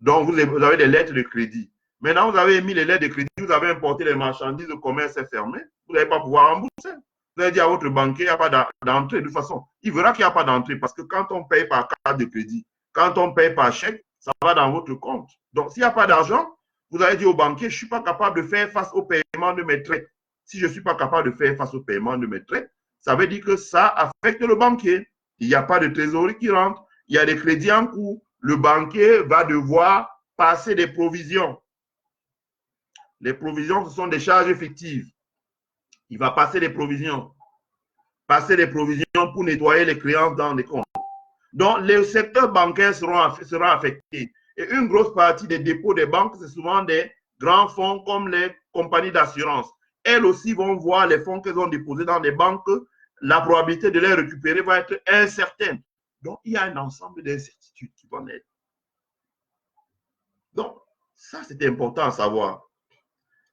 A: Donc, vous avez des lettres de crédit. Maintenant, vous avez émis les lettres de crédit, vous avez importé les marchandises, le commerce est fermé, vous n'allez pas pouvoir rembourser. Vous allez dire à votre banquier, il n'y a pas d'entrée. De toute façon, il verra qu'il n'y a pas d'entrée parce que quand on paye par carte de crédit, quand on paye par chèque, ça va dans votre compte. Donc, s'il n'y a pas d'argent, vous allez dire au banquier, je ne suis pas capable de faire face au paiement de mes traites. Si je ne suis pas capable de faire face au paiement de mes traites, ça veut dire que ça affecte le banquier. Il n'y a pas de trésorerie qui rentre, il y a des crédits en cours. Le banquier va devoir passer des provisions. Les provisions, ce sont des charges fictives. Il va passer des provisions. Passer des provisions pour nettoyer les créances dans les comptes. Donc, les secteurs bancaires seront affectés. Et une grosse partie des dépôts des banques, c'est souvent des grands fonds comme les compagnies d'assurance. Elles aussi vont voir les fonds qu'elles ont déposés dans les banques. La probabilité de les récupérer va être incertaine. Donc, il y a un ensemble d'incertitudes qui vont être. Donc, ça, c'est important à savoir.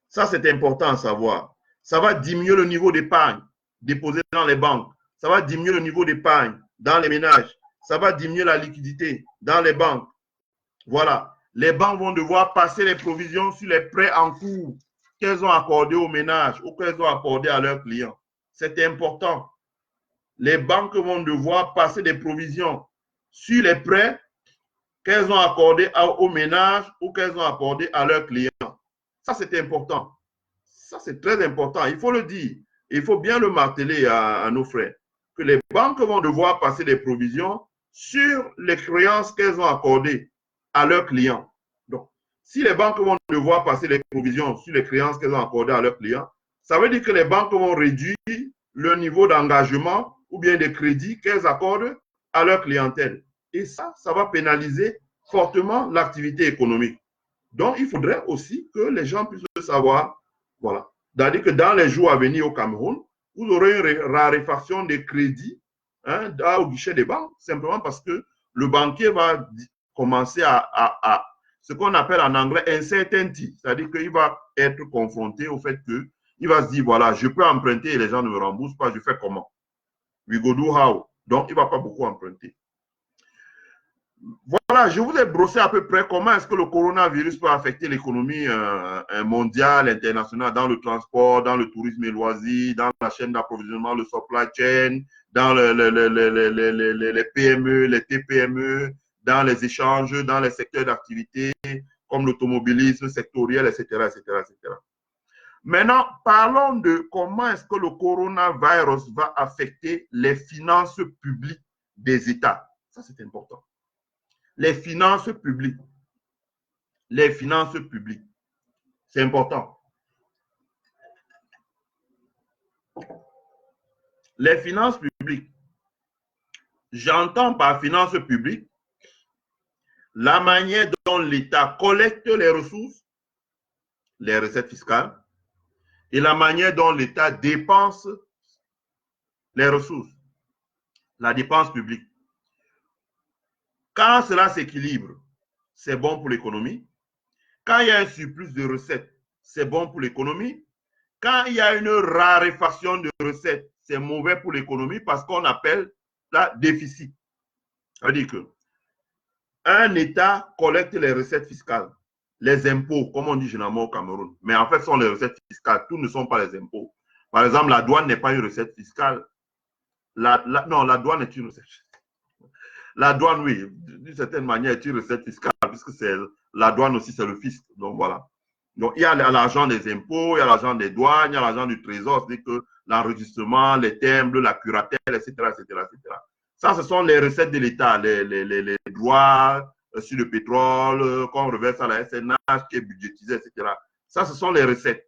A: Ça, c'est important à savoir. Ça va diminuer le niveau d'épargne déposé dans les banques. Ça va diminuer le niveau d'épargne dans les ménages. Ça va diminuer la liquidité dans les banques. Voilà. Les banques vont devoir passer les provisions sur les prêts en cours qu'elles ont accordés aux ménages ou qu'elles ont accordés à leurs clients. C'est important. Les banques vont devoir passer des provisions sur les prêts qu'elles ont accordés aux ménages ou qu'elles ont accordés à leurs clients. Ça, c'est important. Ça, c'est très important. Il faut le dire. Il faut bien le marteler à nos frères. Que les banques vont devoir passer des provisions sur les créances qu'elles ont accordées à leurs clients. Donc, si les banques vont devoir passer des provisions sur les créances qu'elles ont accordées à leurs clients, ça veut dire que les banques vont réduire le niveau d'engagement ou bien de crédit qu'elles accordent à leur clientèle. Et ça va pénaliser fortement l'activité économique. Donc, il faudrait aussi que les gens puissent le savoir. Voilà. C'est-à-dire que dans les jours à venir au Cameroun, vous aurez une raréfaction des crédits au guichet des banques, simplement parce que le banquier va commencer à ce qu'on appelle en anglais uncertainty, c'est-à-dire qu'il va être confronté au fait qu'il va se dire, voilà, je peux emprunter et les gens ne me remboursent pas, je fais comment? We go do how? Donc, il ne va pas beaucoup emprunter. Voilà, je vous ai brossé à peu près comment est-ce que le coronavirus peut affecter l'économie mondiale, internationale, dans le transport, dans le tourisme et loisirs, dans la chaîne d'approvisionnement, le supply chain, dans les PME, les TPME, dans les échanges, dans les secteurs d'activité comme l'automobilisme sectoriel, etc., etc., etc. Maintenant, parlons de comment est-ce que le coronavirus va affecter les finances publiques des États. Ça, c'est important. Les finances publiques. Les finances publiques. C'est important. Les finances publiques. J'entends par finances publiques la manière dont l'État collecte les ressources les recettes fiscales et la manière dont l'État dépense les ressources, la dépense publique. Quand cela s'équilibre, c'est bon pour l'économie. Quand il y a un surplus de recettes, c'est bon pour l'économie. Quand il y a une raréfaction de recettes, c'est mauvais pour l'économie parce qu'on appelle ça déficit. Ça veut dire que un État collecte les recettes fiscales, les impôts, comme on dit généralement au Cameroun. Mais en fait, ce sont les recettes fiscales. Tout ne sont pas les impôts. Par exemple, la douane n'est pas une recette fiscale. Non, la douane est une recette. La douane, oui, d'une certaine manière, est une recette fiscale, puisque la douane aussi, c'est le fisc. Donc, voilà. Donc, il y a l'argent des impôts, il y a l'argent des douanes, il y a l'argent du trésor, c'est-à-dire que l'enregistrement, les timbres, la curatelle, etc., etc., etc. Ça, ce sont les recettes de l'État, les droits sur le pétrole, qu'on reverse à la SNH, qui est budgétisé, etc. Ça, ce sont les recettes.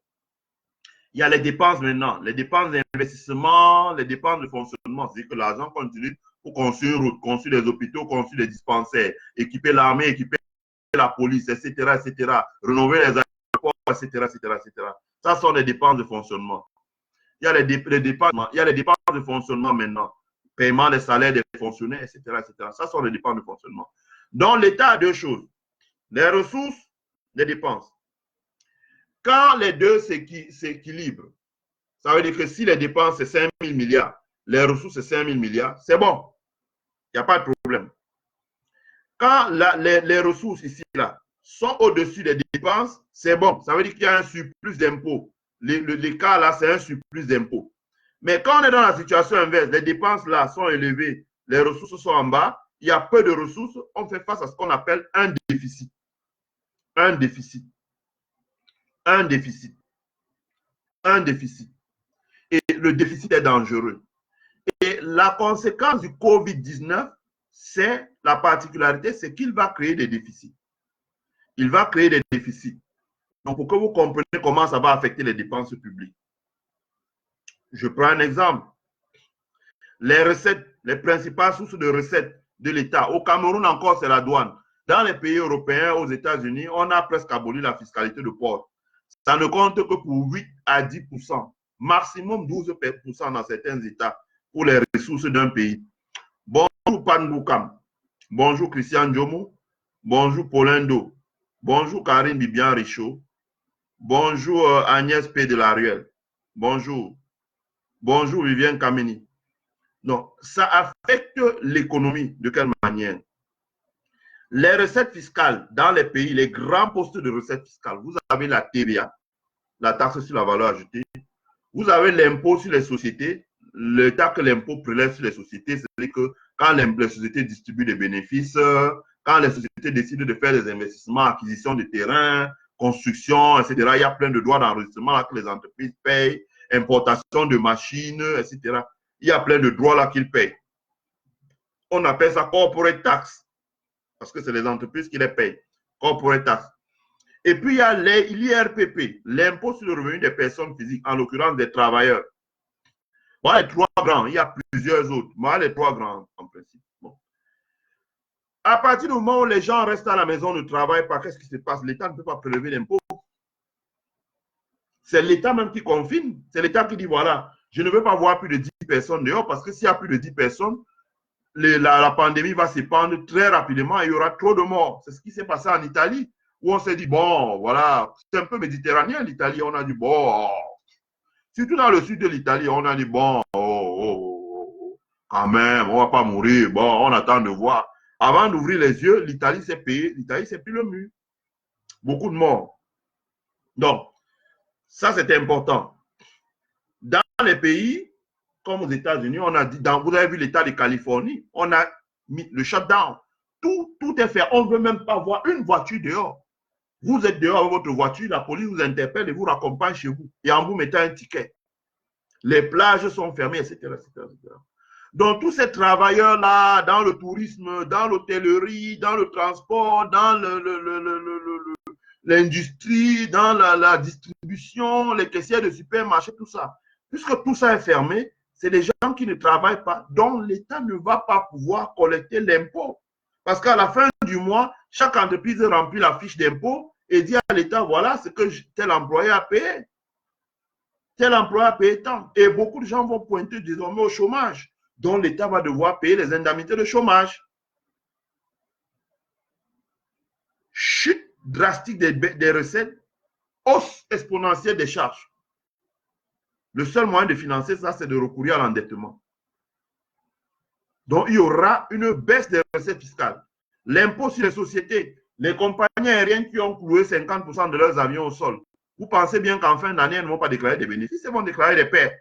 A: Il y a les dépenses maintenant, les dépenses d'investissement, les dépenses de fonctionnement. C'est-à-dire que l'argent qu'on utilise pour construire une route, construire des hôpitaux, construire des dispensaires, équiper l'armée, équiper la police, etc., etc., rénover les aéroports, etc., etc., etc. Ça sont les dépenses de fonctionnement. Il y a les dépenses de fonctionnement maintenant. Paiement des salaires des fonctionnaires, etc., etc. Ça sont les dépenses de fonctionnement. Donc, l'État a deux choses. Les ressources, les dépenses. Quand les deux s'équilibrent, ça veut dire que si les dépenses, c'est 5 000 milliards, les ressources, c'est 5 000 milliards, c'est bon. Il n'y a pas de problème. Quand les ressources ici, là, sont au-dessus des dépenses, c'est bon. Ça veut dire qu'il y a un surplus d'impôts. Les cas là, c'est un surplus d'impôts. Mais quand on est dans la situation inverse, les dépenses là sont élevées, les ressources sont en bas, il y a peu de ressources, on fait face à ce qu'on appelle un déficit. Un déficit. Un déficit. Un déficit. Et le déficit est dangereux. Et la conséquence du COVID-19, c'est la particularité, c'est qu'il va créer des déficits. Il va créer des déficits. Donc, pour que vous compreniez comment ça va affecter les dépenses publiques. Je prends un exemple. Les recettes, les principales sources de recettes de l'État. Au Cameroun encore, c'est la douane. Dans les pays européens, aux États-Unis, on a presque aboli la fiscalité de port. Ça ne compte que pour 8 à 10%, maximum 12% dans certains États pour les ressources d'un pays. Bonjour Panboukam. Bonjour Christian Djomo. Bonjour Paulindo. Bonjour Karine Bibian Richaud. Bonjour Agnès P. de la Ruelle. Bonjour. Bonjour Vivienne Kameni. Donc, ça affecte l'économie. De quelle manière? Les recettes fiscales dans les pays, les grands postes de recettes fiscales, vous avez la TVA, la taxe sur la valeur ajoutée. Vous avez l'impôt sur les sociétés, l'État que l'impôt prélève sur les sociétés, c'est-à-dire que quand les sociétés distribuent des bénéfices, quand les sociétés décident de faire des investissements, acquisition de terrains, construction, etc., il y a plein de droits d'enregistrement que les entreprises payent, importation de machines, etc. Il y a plein de droits là qu'ils payent. On appelle ça corporate tax, parce que c'est les entreprises qui les payent. Corporate tax. Et puis, il y a l'IRPP, l'impôt sur le revenu des personnes physiques, en l'occurrence des travailleurs. Bon, les trois grands, il y a plusieurs autres. Moi, les trois grands, en principe. Bon. À partir du moment où les gens restent à la maison, ne travaillent pas, qu'est-ce qui se passe? L'État ne peut pas prélever l'impôt. C'est l'État même qui confine. C'est l'État qui dit, voilà, je ne veux pas voir plus de 10 personnes dehors, parce que s'il y a plus de 10 personnes, la pandémie va s'épandre très rapidement et il y aura trop de morts. C'est ce qui s'est passé en Italie, où on s'est dit, bon, voilà, c'est un peu méditerranéen, l'Italie, on a dit, bon, surtout dans le sud de l'Italie, on a dit, bon, quand même, on ne va pas mourir, bon, on attend de voir. Avant d'ouvrir les yeux, l'Italie s'est payée, l'Italie s'est pris le mur. Beaucoup de morts. Donc, ça, c'est important. Dans les pays, comme aux États-Unis, on a dit, vous avez vu l'État de Californie, on a mis le shutdown. Tout est fait. On ne veut même pas voir une voiture dehors. Vous êtes dehors avec votre voiture, la police vous interpelle et vous raccompagne chez vous. Et en vous mettant un ticket. Les plages sont fermées, etc., etc., etc. Donc, tous ces travailleurs-là, dans le tourisme, dans l'hôtellerie, dans le transport, dans l'industrie, dans la distribution, les caissières de supermarché, tout ça. Puisque tout ça est fermé, c'est des gens qui ne travaillent pas, dont l'État ne va pas pouvoir collecter l'impôt. Parce qu'à la fin du mois, chaque entreprise remplit la fiche d'impôt et dire à l'État, voilà ce que tel employé a payé. Tel employé a payé tant. Et beaucoup de gens vont pointer désormais au chômage, dont l'État va devoir payer les indemnités de chômage. Chute drastique des recettes, hausse exponentielle des charges. Le seul moyen de financer ça, c'est de recourir à l'endettement. Donc, il y aura une baisse des recettes fiscales. L'impôt sur les sociétés, les compagnies aériennes qui ont cloué 50% de leurs avions au sol, vous pensez bien qu'en fin d'année, elles ne vont pas déclarer des bénéfices, elles vont déclarer des pertes.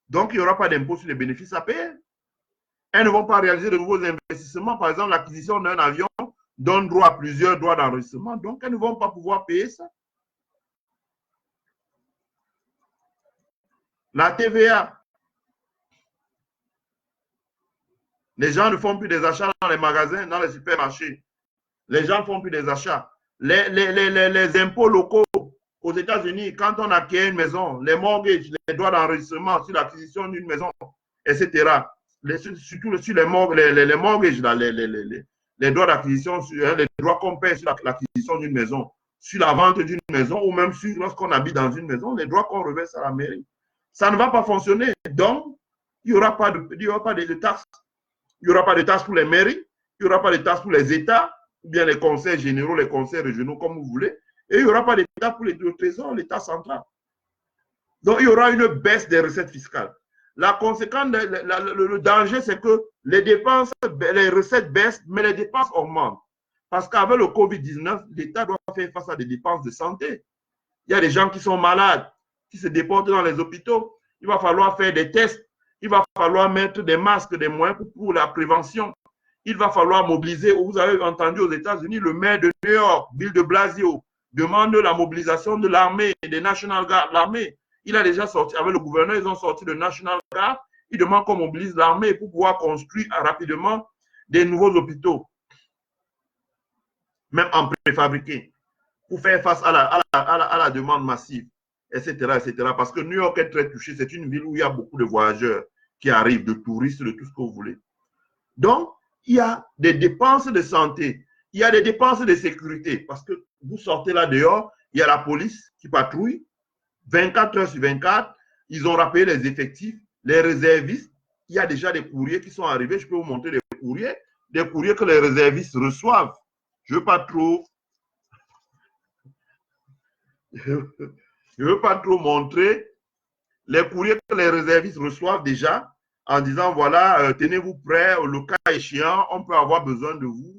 A: Donc, il n'y aura pas d'impôt sur les bénéfices à payer. Elles ne vont pas réaliser de nouveaux investissements. Par exemple, l'acquisition d'un avion donne droit à plusieurs droits d'enregistrement. Donc, elles ne vont pas pouvoir payer ça. La TVA. Les gens ne font plus des achats dans les magasins, dans les supermarchés. Les gens ne font plus des achats. Les impôts locaux aux États-Unis, quand on acquiert une maison, les mortgages, les droits d'enregistrement sur l'acquisition d'une maison, etc. Surtout sur les mortgages, là, les droits d'acquisition, les droits qu'on paie sur l'acquisition d'une maison, sur la vente d'une maison, ou même sur lorsqu'on habite dans une maison, les droits qu'on reverse à la mairie. Ça ne va pas fonctionner. Donc, il n'y aura pas de taxes. Il n'y aura pas de taxes pour les mairies, il n'y aura pas de taxes pour les États, ou bien les conseils généraux, les conseils régionaux, comme vous voulez, et il n'y aura pas d'État pour le trésor, l'État central. Donc, il y aura une baisse des recettes fiscales. La conséquence, le danger, c'est que les dépenses, les recettes baissent, mais les dépenses augmentent. Parce qu'avec le Covid-19, l'État doit faire face à des dépenses de santé. Il y a des gens qui sont malades, qui se déportent dans les hôpitaux. Il va falloir faire des tests. Il va falloir mettre des masques, des moyens pour la prévention. Il va falloir mobiliser. Vous avez entendu aux États-Unis, le maire de New York, Bill de Blasio, demande la mobilisation de l'armée, des National Guard, l'armée. Il a déjà sorti, avec le gouverneur, ils ont sorti le National Guard. Il demande qu'on mobilise l'armée pour pouvoir construire rapidement des nouveaux hôpitaux, même en préfabriqué, pour faire face à la demande massive, etc., etc. Parce que New York est très touché. C'est une ville où il y a beaucoup de voyageurs qui arrivent, de touristes, de tout ce que vous voulez. Donc, il y a des dépenses de santé, il y a des dépenses de sécurité, parce que vous sortez là dehors, il y a la police qui patrouille, 24 heures sur 24, ils ont rappelé les effectifs, les réservistes, il y a déjà des courriers qui sont arrivés, je peux vous montrer des courriers que les réservistes reçoivent. Je ne veux pas trop... Je veux pas trop montrer les courriers que les réservistes reçoivent déjà en disant, voilà, tenez-vous prêts, le cas échéant, on peut avoir besoin de vous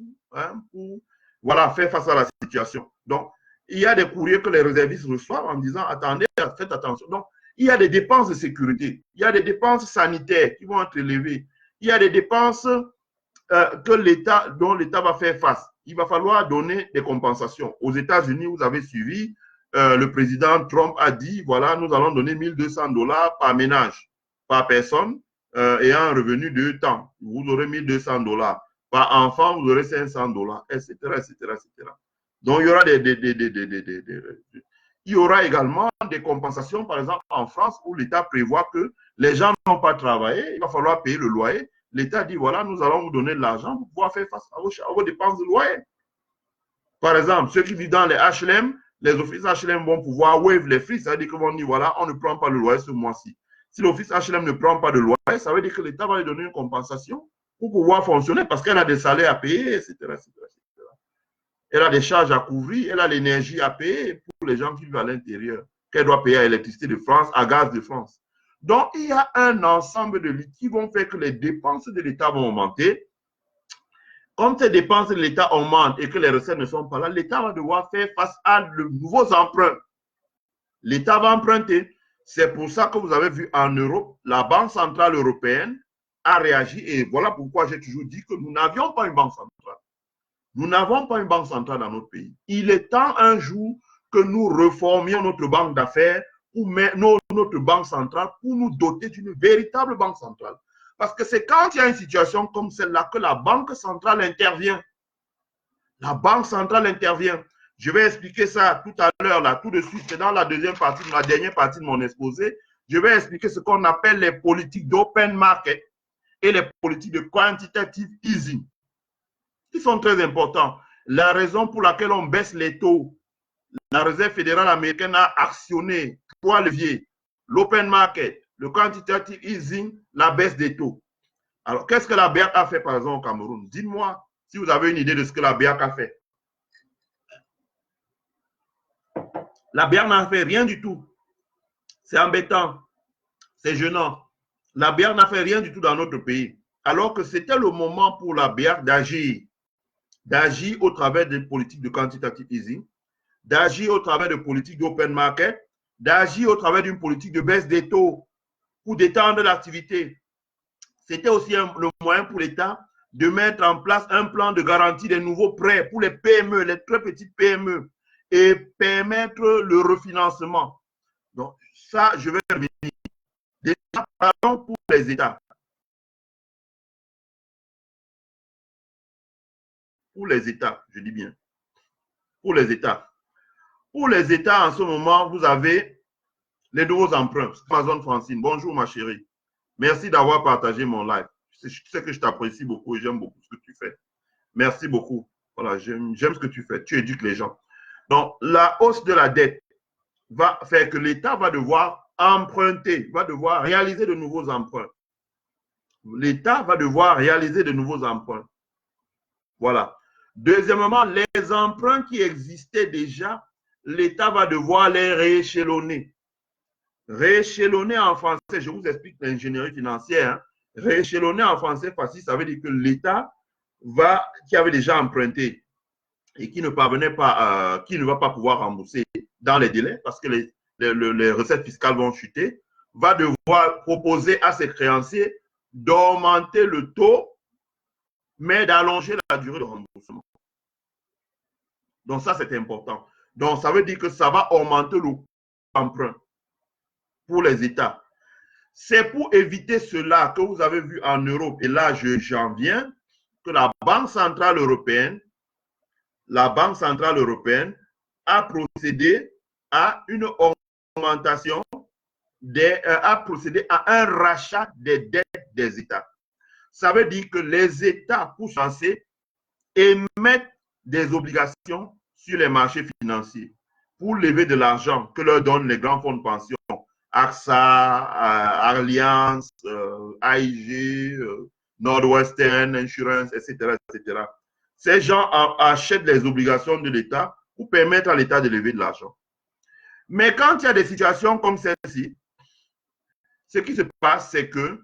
A: pour voilà, faire face à la situation. Donc, il y a des courriers que les réservistes reçoivent en disant, attendez, faites attention. Donc, il y a des dépenses de sécurité, il y a des dépenses sanitaires qui vont être élevées, il y a des dépenses dont l'État va faire face. Il va falloir donner des compensations. Aux États-Unis, vous avez suivi, le président Trump a dit, voilà, nous allons donner $1 200 par ménage, par personne, ayant un revenu de temps. Vous aurez $1 200. Par enfant, vous aurez $500, etc., etc., etc. Donc, il y aura il y aura également des compensations, par exemple, en France, où l'État prévoit que les gens n'ont pas travaillé, il va falloir payer le loyer. L'État dit, voilà, nous allons vous donner de l'argent pour pouvoir faire face à vos dépenses de loyer. Par exemple, ceux qui vivent dans les HLM, les offices HLM vont pouvoir waive les frais, ça veut dire qu'ils vont dire, voilà, on ne prend pas le loyer ce mois-ci. Si l'office HLM ne prend pas de loyer, ça veut dire que l'État va lui donner une compensation pour pouvoir fonctionner parce qu'elle a des salaires à payer, etc., etc., etc. Elle a des charges à couvrir, elle a l'énergie à payer pour les gens qui vivent à l'intérieur, qu'elle doit payer à l'électricité de France, à gaz de France. Donc, il y a un ensemble de luttes qui vont faire que les dépenses de l'État vont augmenter. Comme ces dépenses de l'État augmentent et que les recettes ne sont pas là, l'État va devoir faire face à de nouveaux emprunts. L'État va emprunter. C'est pour ça que vous avez vu en Europe, la Banque centrale européenne a réagi et voilà pourquoi j'ai toujours dit que nous n'avions pas une banque centrale. Nous n'avons pas une banque centrale dans notre pays. Il est temps un jour que nous reformions notre banque d'affaires ou notre banque centrale pour nous doter d'une véritable banque centrale. Parce que c'est quand il y a une situation comme celle-là que la banque centrale intervient. La banque centrale intervient. Je vais expliquer ça tout à l'heure, là, tout de suite. C'est dans la deuxième partie, la dernière partie de mon exposé. Je vais expliquer ce qu'on appelle les politiques d'open market et les politiques de quantitative easing, qui sont très importants. La raison pour laquelle on baisse les taux, la Réserve fédérale américaine a actionné 3 leviers. L'open market, le quantitative easing, la baisse des taux. Alors, qu'est-ce que la BEAC a fait, par exemple, au Cameroun? Dites-moi si vous avez une idée de ce que la BEAC a fait. La BEAC n'a fait rien du tout. C'est embêtant. C'est gênant. La BEAC n'a fait rien du tout dans notre pays. Alors que c'était le moment pour la BEAC d'agir au travers des politiques de quantitative easing, d'agir au travers de politiques d'open market, d'agir au travers d'une politique de baisse des taux pour détendre l'activité. C'était aussi le moyen pour l'État de mettre en place un plan de garantie des nouveaux prêts pour les PME, les très petites PME, et permettre le refinancement. Donc, ça, je vais revenir. Déjà, parlons pour les États. Pour les États, je dis bien. Pour les États. Pour les États, en ce moment, vous avez les nouveaux emprunts. Amazon Francine, bonjour ma chérie. Merci d'avoir partagé mon live. Je sais que je t'apprécie beaucoup et j'aime beaucoup ce que tu fais. Merci beaucoup. Voilà, j'aime ce que tu fais. Tu éduques les gens. Donc, la hausse de la dette va faire que l'État va devoir emprunter, va devoir réaliser de nouveaux emprunts. L'État va devoir réaliser de nouveaux emprunts. Voilà. Deuxièmement, les emprunts qui existaient déjà, l'État va devoir les rééchelonner. Rééchelonner en français, je vous explique l'ingénierie financière. Hein. Rééchelonner en français facile, ça veut dire que l'État qui avait déjà emprunté et qui ne parvenait pas, qui ne va pas pouvoir rembourser dans les délais parce que les recettes fiscales vont chuter, va devoir proposer à ses créanciers d'augmenter le taux, mais d'allonger la durée de remboursement. Donc ça, c'est important. Donc ça veut dire que ça va augmenter le coût d'emprunt pour les États. C'est pour éviter cela que vous avez vu en Europe, et là j'en viens, que la Banque centrale européenne a procédé à une augmentation, a procédé à un rachat des dettes des États. Ça veut dire que les États, pour financer, émettent des obligations sur les marchés financiers pour lever de l'argent que leur donnent les grands fonds de pension, AXA, Allianz, AIG, Northwestern Insurance, etc., etc. Ces gens achètent les obligations de l'État pour permettre à l'État de lever de l'argent. Mais quand il y a des situations comme celle-ci, ce qui se passe, c'est que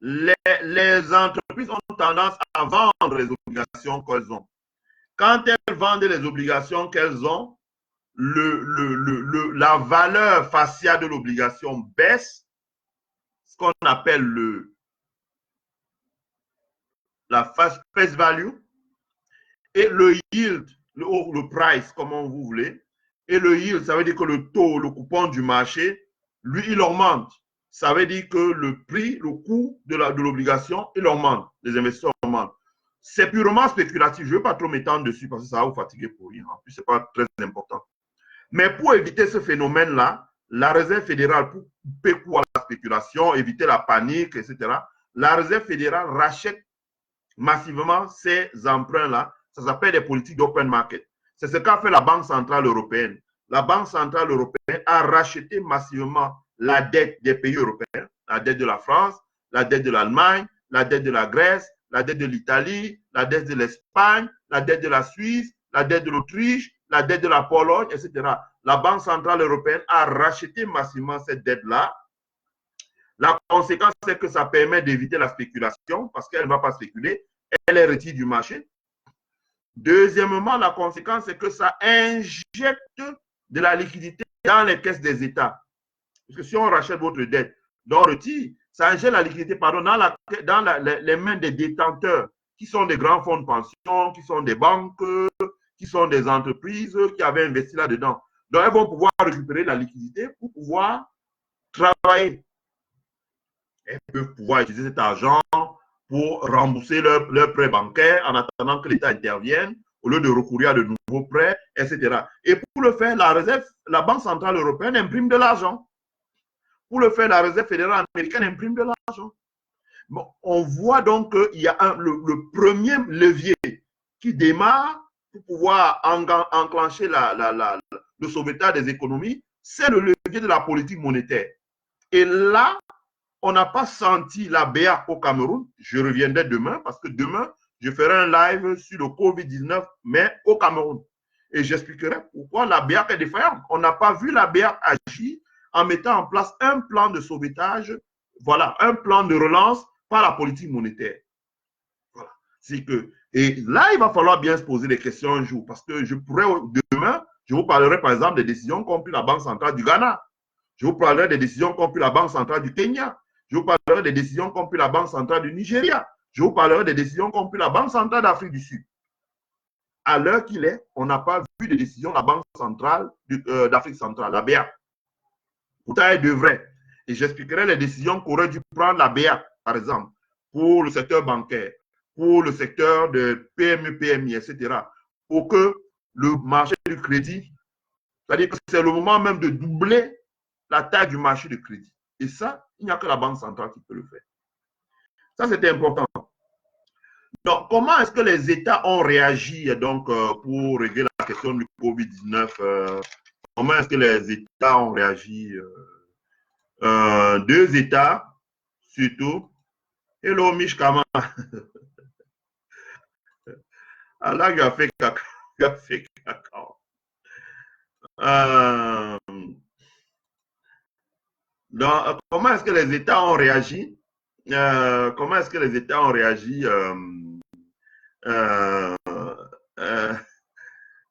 A: les entreprises ont tendance à vendre les obligations qu'elles ont. Quand elles vendent les obligations qu'elles ont, la valeur faciale de l'obligation baisse, ce qu'on appelle la face value, et le yield, le price, comment vous voulez, et le yield, ça veut dire que le taux, le coupon du marché, lui, il augmente. Ça veut dire que le prix, le coût de l'obligation, il augmente. Les investisseurs augmentent. C'est purement spéculatif. Je ne vais pas trop m'étendre dessus parce que ça va vous fatiguer pour rien. En plus, ce n'est pas très important. Mais pour éviter ce phénomène-là, la Réserve fédérale, pour couper court à la spéculation, éviter la panique, etc., la Réserve fédérale rachète massivement ces emprunts-là. Ça s'appelle des politiques d'open market. C'est ce qu'a fait la Banque centrale européenne. La Banque centrale européenne a racheté massivement la dette des pays européens, la dette de la France, la dette de l'Allemagne, la dette de la Grèce, la dette de l'Italie, la dette de l'Espagne, la dette de la Suisse, la dette de l'Autriche, la dette de la Pologne, etc. La Banque centrale européenne a racheté massivement cette dette-là. La conséquence, c'est que ça permet d'éviter la spéculation parce qu'elle ne va pas spéculer, elle est retirée du marché. Deuxièmement, la conséquence, c'est que ça injecte de la liquidité dans les caisses des États. Parce que si on rachète votre dette, donc on retire, ça injecte la liquidité dans les mains des détenteurs, qui sont des grands fonds de pension, qui sont des banques, qui sont des entreprises qui avaient investi là-dedans. Donc, elles vont pouvoir récupérer la liquidité pour pouvoir travailler. Elles peuvent pouvoir utiliser cet argent pour rembourser leurs prêts bancaires en attendant que l'État intervienne, au lieu de recourir à de nouveaux prêts, etc. Et pour le faire, la Banque centrale européenne imprime de l'argent. Pour le faire, la Réserve fédérale américaine imprime de l'argent. Bon, on voit donc qu'il y a le premier levier qui démarre pour pouvoir enclencher le sauvetage des économies, c'est le levier de la politique monétaire. Et là, on n'a pas senti la BA au Cameroun. Je reviendrai demain parce que demain, je ferai un live sur le Covid-19, mais au Cameroun. Et j'expliquerai pourquoi la BA est défaillante. On n'a pas vu la BA agir en mettant en place un plan de sauvetage, voilà, un plan de relance par la politique monétaire. Voilà. C'est que, et là, il va falloir bien se poser des questions un jour parce que je pourrais, demain, je vous parlerai par exemple des décisions qu'ont pris la Banque centrale du Ghana. Je vous parlerai des décisions qu'ont pris la Banque centrale du Kenya. Je vous parlerai des décisions qu'ont pris la Banque centrale du Nigeria. Je vous parlerai des décisions qu'ont pris la Banque centrale d'Afrique du Sud. À l'heure qu'il est, on n'a pas vu de décision de la Banque centrale d'Afrique centrale, la BA. Pourtant, elle devrait. Et j'expliquerai les décisions qu'aurait dû prendre la BA, par exemple, pour le secteur bancaire, pour le secteur de PME, PMI, etc., pour que le marché du crédit, c'est-à-dire que c'est le moment même de doubler la taille du marché de crédit. Et ça, il n'y a que la Banque centrale qui peut le faire. Ça, c'était important. Donc, comment est-ce que les États ont réagi donc, pour régler la question du Covid-19 comment est-ce que les États ont réagi 2 États, surtout. Hello, Mishkama. Allah, il a fait caca. Il a fait caca. Donc, comment est-ce que les États ont réagi comment est-ce que les États ont réagi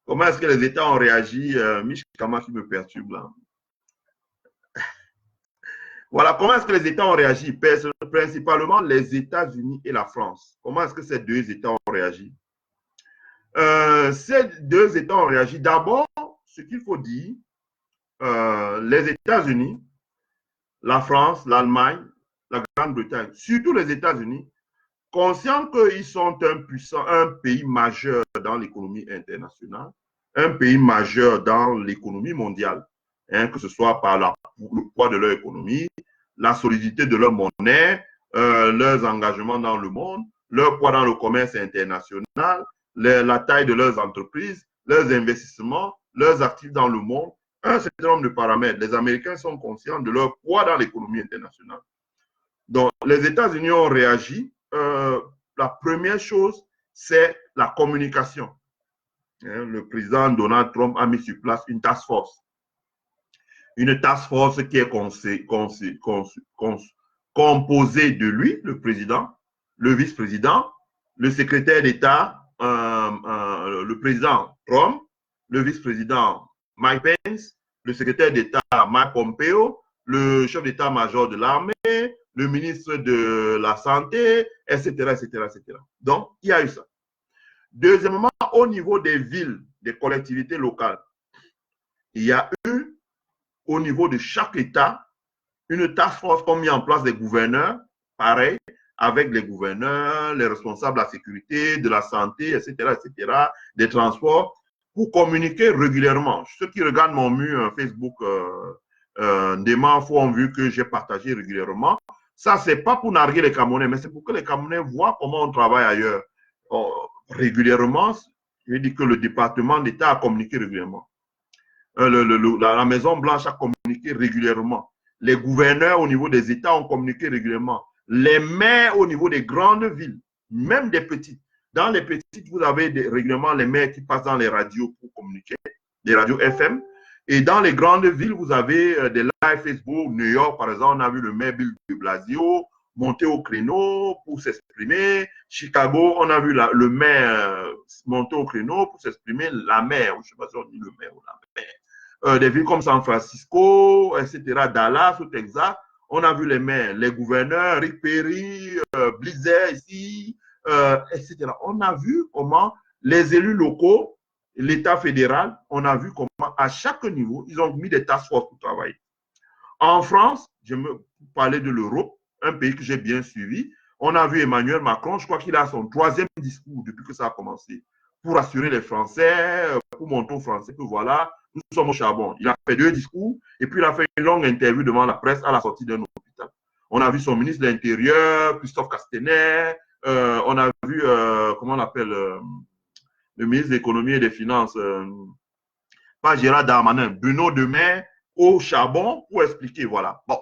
A: comment est-ce que les États ont réagi Mishkama qui me perturbe là. Voilà, comment est-ce que les États ont réagi? Principalement les États-Unis et la France. Comment est-ce que ces 2 États ont réagi? Ces 2 États ont réagi. D'abord, ce qu'il faut dire, les États-Unis, la France, l'Allemagne, la Grande-Bretagne, surtout les États-Unis, conscients qu'ils sont un pays majeur dans l'économie internationale, un pays majeur dans l'économie mondiale, hein, que ce soit par le poids de leur économie, la solidité de leur monnaie, leurs engagements dans le monde, leur poids dans le commerce international, la taille de leurs entreprises, leurs investissements, leurs actifs dans le monde, un certain nombre de paramètres. Les Américains sont conscients de leur poids dans l'économie internationale. Donc, les États-Unis ont réagi. La première chose, c'est la communication. Le président Donald Trump a mis sur place une task force. Une task force qui est composée de lui, le président, le vice-président, le secrétaire d'État, le président Trump, le vice-président Mike Pence, le secrétaire d'État Mike Pompeo, le chef d'État-major de l'armée, le ministre de la Santé, etc., etc., etc. Donc, il y a eu ça. Deuxièmement, au niveau des villes, des collectivités locales, il y a eu, au niveau de chaque État, une task force qui a mis en place des gouverneurs, pareil, avec les gouverneurs, les responsables de la sécurité, de la santé, etc., etc., des transports, pour communiquer régulièrement. Ceux qui regardent mon mur Facebook des infos ont vu que j'ai partagé régulièrement. Ça, ce n'est pas pour narguer les Camerounais, mais c'est pour que les Camerounais voient comment on travaille ailleurs. Régulièrement, je dis que le département d'État a communiqué régulièrement. La Maison-Blanche a communiqué régulièrement. Les gouverneurs au niveau des États ont communiqué régulièrement. Les maires au niveau des grandes villes, même des petites. Dans les petites, vous avez régulièrement les maires qui passent dans les radios pour communiquer, des radios FM. Et dans les grandes villes, vous avez des lives Facebook. New York, par exemple, on a vu le maire Bill de Blasio monter au créneau pour s'exprimer. Chicago, on a vu le maire monter au créneau pour s'exprimer. La maire, je ne sais pas si on dit le maire ou la maire. Des villes comme San Francisco, etc., Dallas, au Texas, on a vu les maires, les gouverneurs, Rick Perry, Blizzard ici, etc. On a vu comment les élus locaux, l'État fédéral, on a vu comment à chaque niveau, ils ont mis des task force pour travailler. En France, je me parlais de l'Europe, un pays que j'ai bien suivi, on a vu Emmanuel Macron, je crois qu'il a son 3e discours depuis que ça a commencé, pour rassurer les Français, pour montrer aux Français que voilà, nous sommes au charbon. Il a fait 2 discours et puis il a fait une longue interview devant la presse à la sortie d'un hôpital. On a vu son ministre de l'Intérieur, Christophe Castaner, on a vu, comment on l'appelle, le ministre de l'économie et des finances, pas Gérard Darmanin, Bruno Le Maire au charbon pour expliquer, voilà. Bon,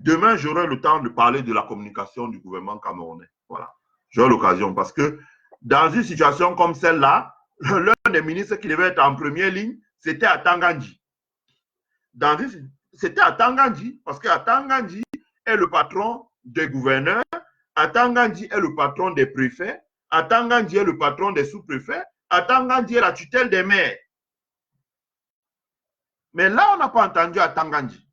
A: demain, j'aurai le temps de parler de la communication du gouvernement camerounais. Voilà, j'aurai l'occasion parce que dans une situation comme celle-là, l'un des ministres qui devait être en première ligne, c'était à Tangandji. C'était à Tangandji, parce qu'à Tangandji est le patron des gouverneurs, à Tangandji est le patron des préfets, à Tangandji est le patron des sous-préfets, à Tangandji est la tutelle des maires. Mais là, on n'a pas entendu à Tangandji.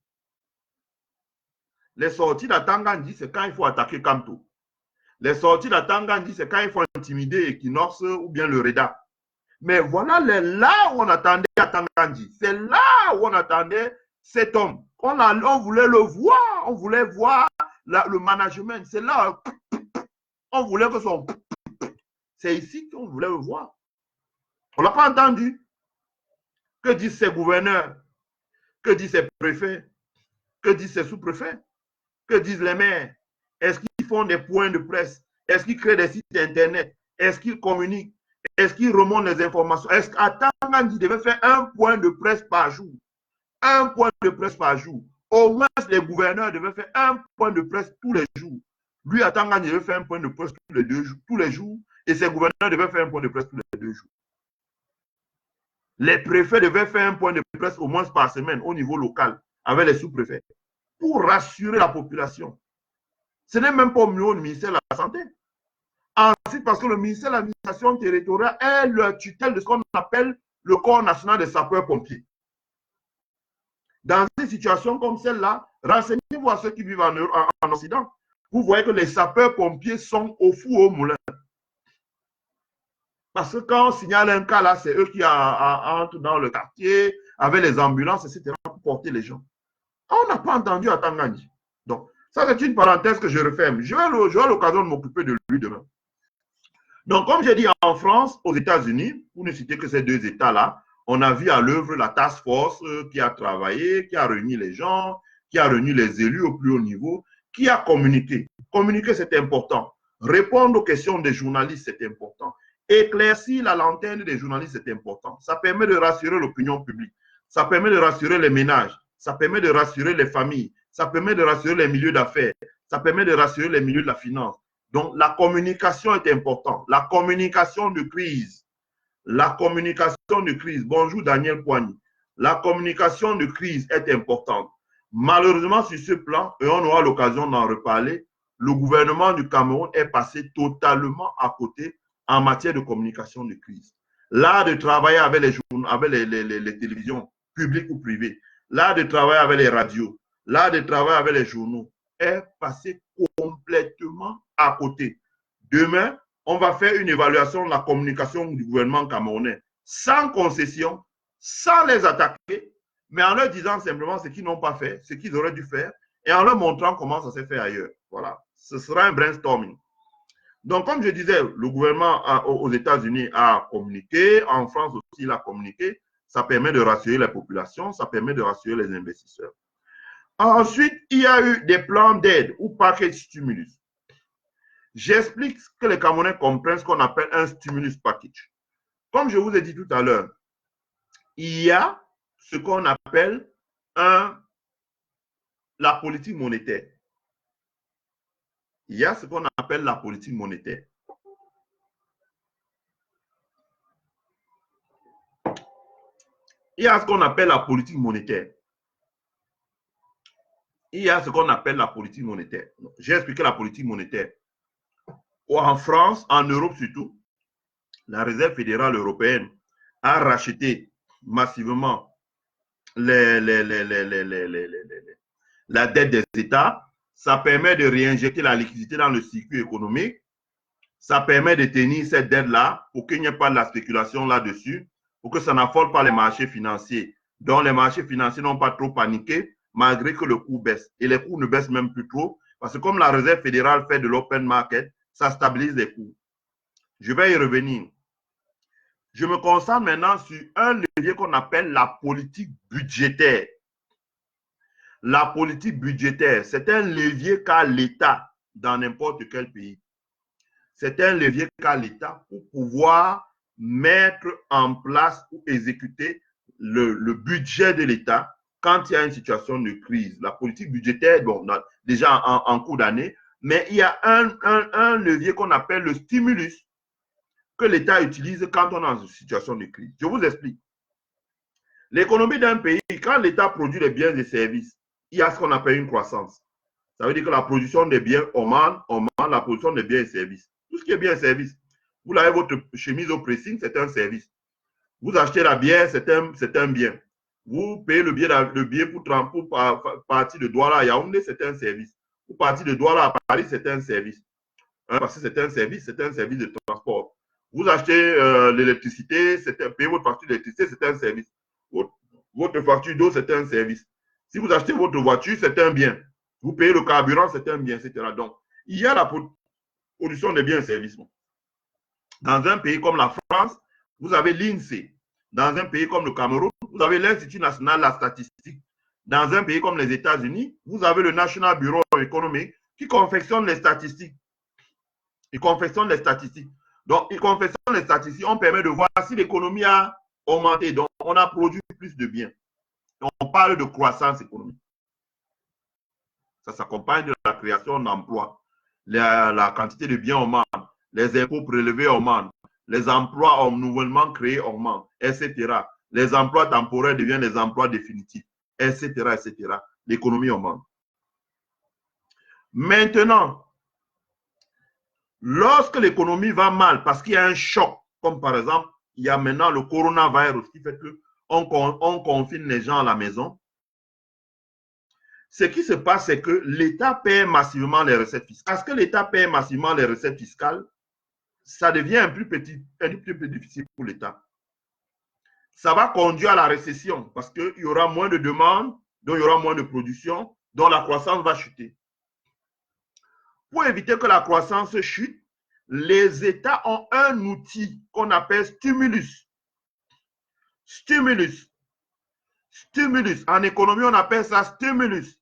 A: Les sorties d'Atangandji, c'est quand il faut attaquer Kanto. Les sorties d'Atangandji, c'est quand il faut intimider Equinox ou bien le REDA. Mais voilà là où on attendait Atangandji. C'est là où on attendait cet homme. On voulait le voir. On voulait voir le management. C'est là. On voulait que son... C'est ici qu'on voulait le voir. On ne l'a pas entendu. Que disent ses gouverneurs? Que disent ses préfets? Que disent ses sous-préfets? Que disent les maires? Est-ce qu'ils font des points de presse? Est-ce qu'ils créent des sites internet? Est-ce qu'ils communiquent? Est-ce qu'ils remontent les informations? Est-ce qu'Atangandji devait faire un point de presse par jour? Un point de presse par jour. Au moins, les gouverneurs devaient faire un point de presse tous les jours. Lui, Atangandji devait faire un point de presse tous les jours. Et ses gouverneurs devaient faire un point de presse tous les 2 jours. Les préfets devaient faire un point de presse au moins par semaine au niveau local avec les sous-préfets pour rassurer la population. Ce n'est même pas au niveau du ministère de la Santé. Ensuite, parce que le ministère de l'administration territoriale est le tutelle de ce qu'on appelle le corps national des sapeurs-pompiers. Dans une situation comme celle-là, renseignez-vous à ceux qui vivent en Occident. Vous voyez que les sapeurs-pompiers sont au four au moulin. Parce que quand on signale un cas, là, c'est eux qui entrent dans le quartier avec les ambulances, etc., pour porter les gens. On n'a pas entendu à Tangandji. Donc, ça, c'est une parenthèse que je referme. J'aurai l'occasion de m'occuper de lui demain. Donc, comme j'ai dit, en France, aux États-Unis, pour ne citer que ces 2 États-là, on a vu à l'œuvre la task force qui a travaillé, qui a réuni les gens, qui a réuni les élus au plus haut niveau, qui a communiqué. Communiquer, c'est important. Répondre aux questions des journalistes, c'est important. Éclaircir la lanterne des journalistes, c'est important. Ça permet de rassurer l'opinion publique. Ça permet de rassurer les ménages. Ça permet de rassurer les familles. Ça permet de rassurer les milieux d'affaires. Ça permet de rassurer les milieux de la finance. Donc, la communication est importante. La communication de crise. La communication de crise. Bonjour Daniel Poigny. La communication de crise est importante. Malheureusement, sur ce plan, et on aura l'occasion d'en reparler, le gouvernement du Cameroun est passé totalement à côté en matière de communication de crise. Là, de travailler avec les télévisions publiques ou privées, là, de travailler avec les radios, là, de travailler avec les journaux, est passé complètement à côté. Demain, on va faire une évaluation de la communication du gouvernement camerounais sans concession, sans les attaquer, mais en leur disant simplement ce qu'ils n'ont pas fait, ce qu'ils auraient dû faire, et en leur montrant comment ça s'est fait ailleurs. Voilà, ce sera un brainstorming. Donc, comme je disais, le gouvernement aux États-Unis a communiqué, en France aussi il a communiqué, ça permet de rassurer les populations, ça permet de rassurer les investisseurs. Ensuite, il y a eu des plans d'aide ou package stimulus. J'explique que les Camerounais comprennent ce qu'on appelle un stimulus package. Comme je vous ai dit tout à l'heure, il y a ce qu'on appelle la politique monétaire. Il y a ce qu'on appelle la politique monétaire. Il y a ce qu'on appelle la politique monétaire. Il y a ce qu'on appelle la politique monétaire. J'ai expliqué la politique monétaire. En France, en Europe surtout, la Réserve fédérale européenne a racheté massivement la dette des États. Ça permet de réinjecter la liquidité dans le circuit économique. Ça permet de tenir cette dette-là pour qu'il n'y ait pas de la spéculation là-dessus, pour que ça n'affole pas les marchés financiers. Donc, les marchés financiers n'ont pas trop paniqué, malgré que le cours baisse. Et les cours ne baissent même plus trop, parce que comme la Réserve fédérale fait de l'open market, ça stabilise les cours. Je vais y revenir. Je me concentre maintenant sur un levier qu'on appelle la politique budgétaire. La politique budgétaire, c'est un levier qu'a l'État dans n'importe quel pays. C'est un levier qu'a l'État pour pouvoir mettre en place ou exécuter le budget de l'État quand il y a une situation de crise. La politique budgétaire, bon, déjà en cours d'année, mais il y a un levier qu'on appelle le stimulus que l'État utilise quand on est dans une situation de crise. Je vous explique. L'économie d'un pays, quand l'État produit des biens et services, il y a ce qu'on appelle une croissance. Ça veut dire que la production des biens augmente la production des biens et services. Tout ce qui est biens et services. Vous lavez votre chemise au pressing, c'est un service. Vous achetez la bière, c'est un bien. Vous payez le billet pour partir de Douala à Yaoundé, c'est un service. Pour partir de Douala à Paris, c'est un service. Parce que c'est un service de transport. Vous achetez l'électricité, payez votre facture d'électricité, c'est un service. Votre facture d'eau, c'est un service. Si vous achetez votre voiture, c'est un bien. Vous payez le carburant, c'est un bien, etc. Donc, il y a la production des biens et services. Dans un pays comme la France, vous avez l'INSEE. Dans un pays comme le Cameroun, vous avez l'Institut national de la statistique. Dans un pays comme les États-Unis, vous avez le National Bureau économique qui confectionne les statistiques. Il confectionne les statistiques. Donc, il confectionne les statistiques. On permet de voir si l'économie a augmenté. Donc, on a produit plus de biens. On parle de croissance économique. Ça s'accompagne de la création d'emplois. La quantité de biens augmente. Les impôts prélevés augmentent. Les emplois nouvellement créés augmentent, etc. Les emplois temporaires deviennent des emplois définitifs, etc., etc. L'économie augmente. Maintenant, lorsque l'économie va mal, parce qu'il y a un choc, comme par exemple, il y a maintenant le coronavirus qui fait qu'on confine les gens à la maison, ce qui se passe, c'est que l'État paie massivement les recettes fiscales. Parce que l'État paie massivement les recettes fiscales, ça devient un peu plus difficile pour l'État. Ça va conduire à la récession parce qu'il y aura moins de demandes, donc il y aura moins de production, donc la croissance va chuter. Pour éviter que la croissance chute, les États ont un outil qu'on appelle stimulus. Stimulus. En économie, on appelle ça stimulus.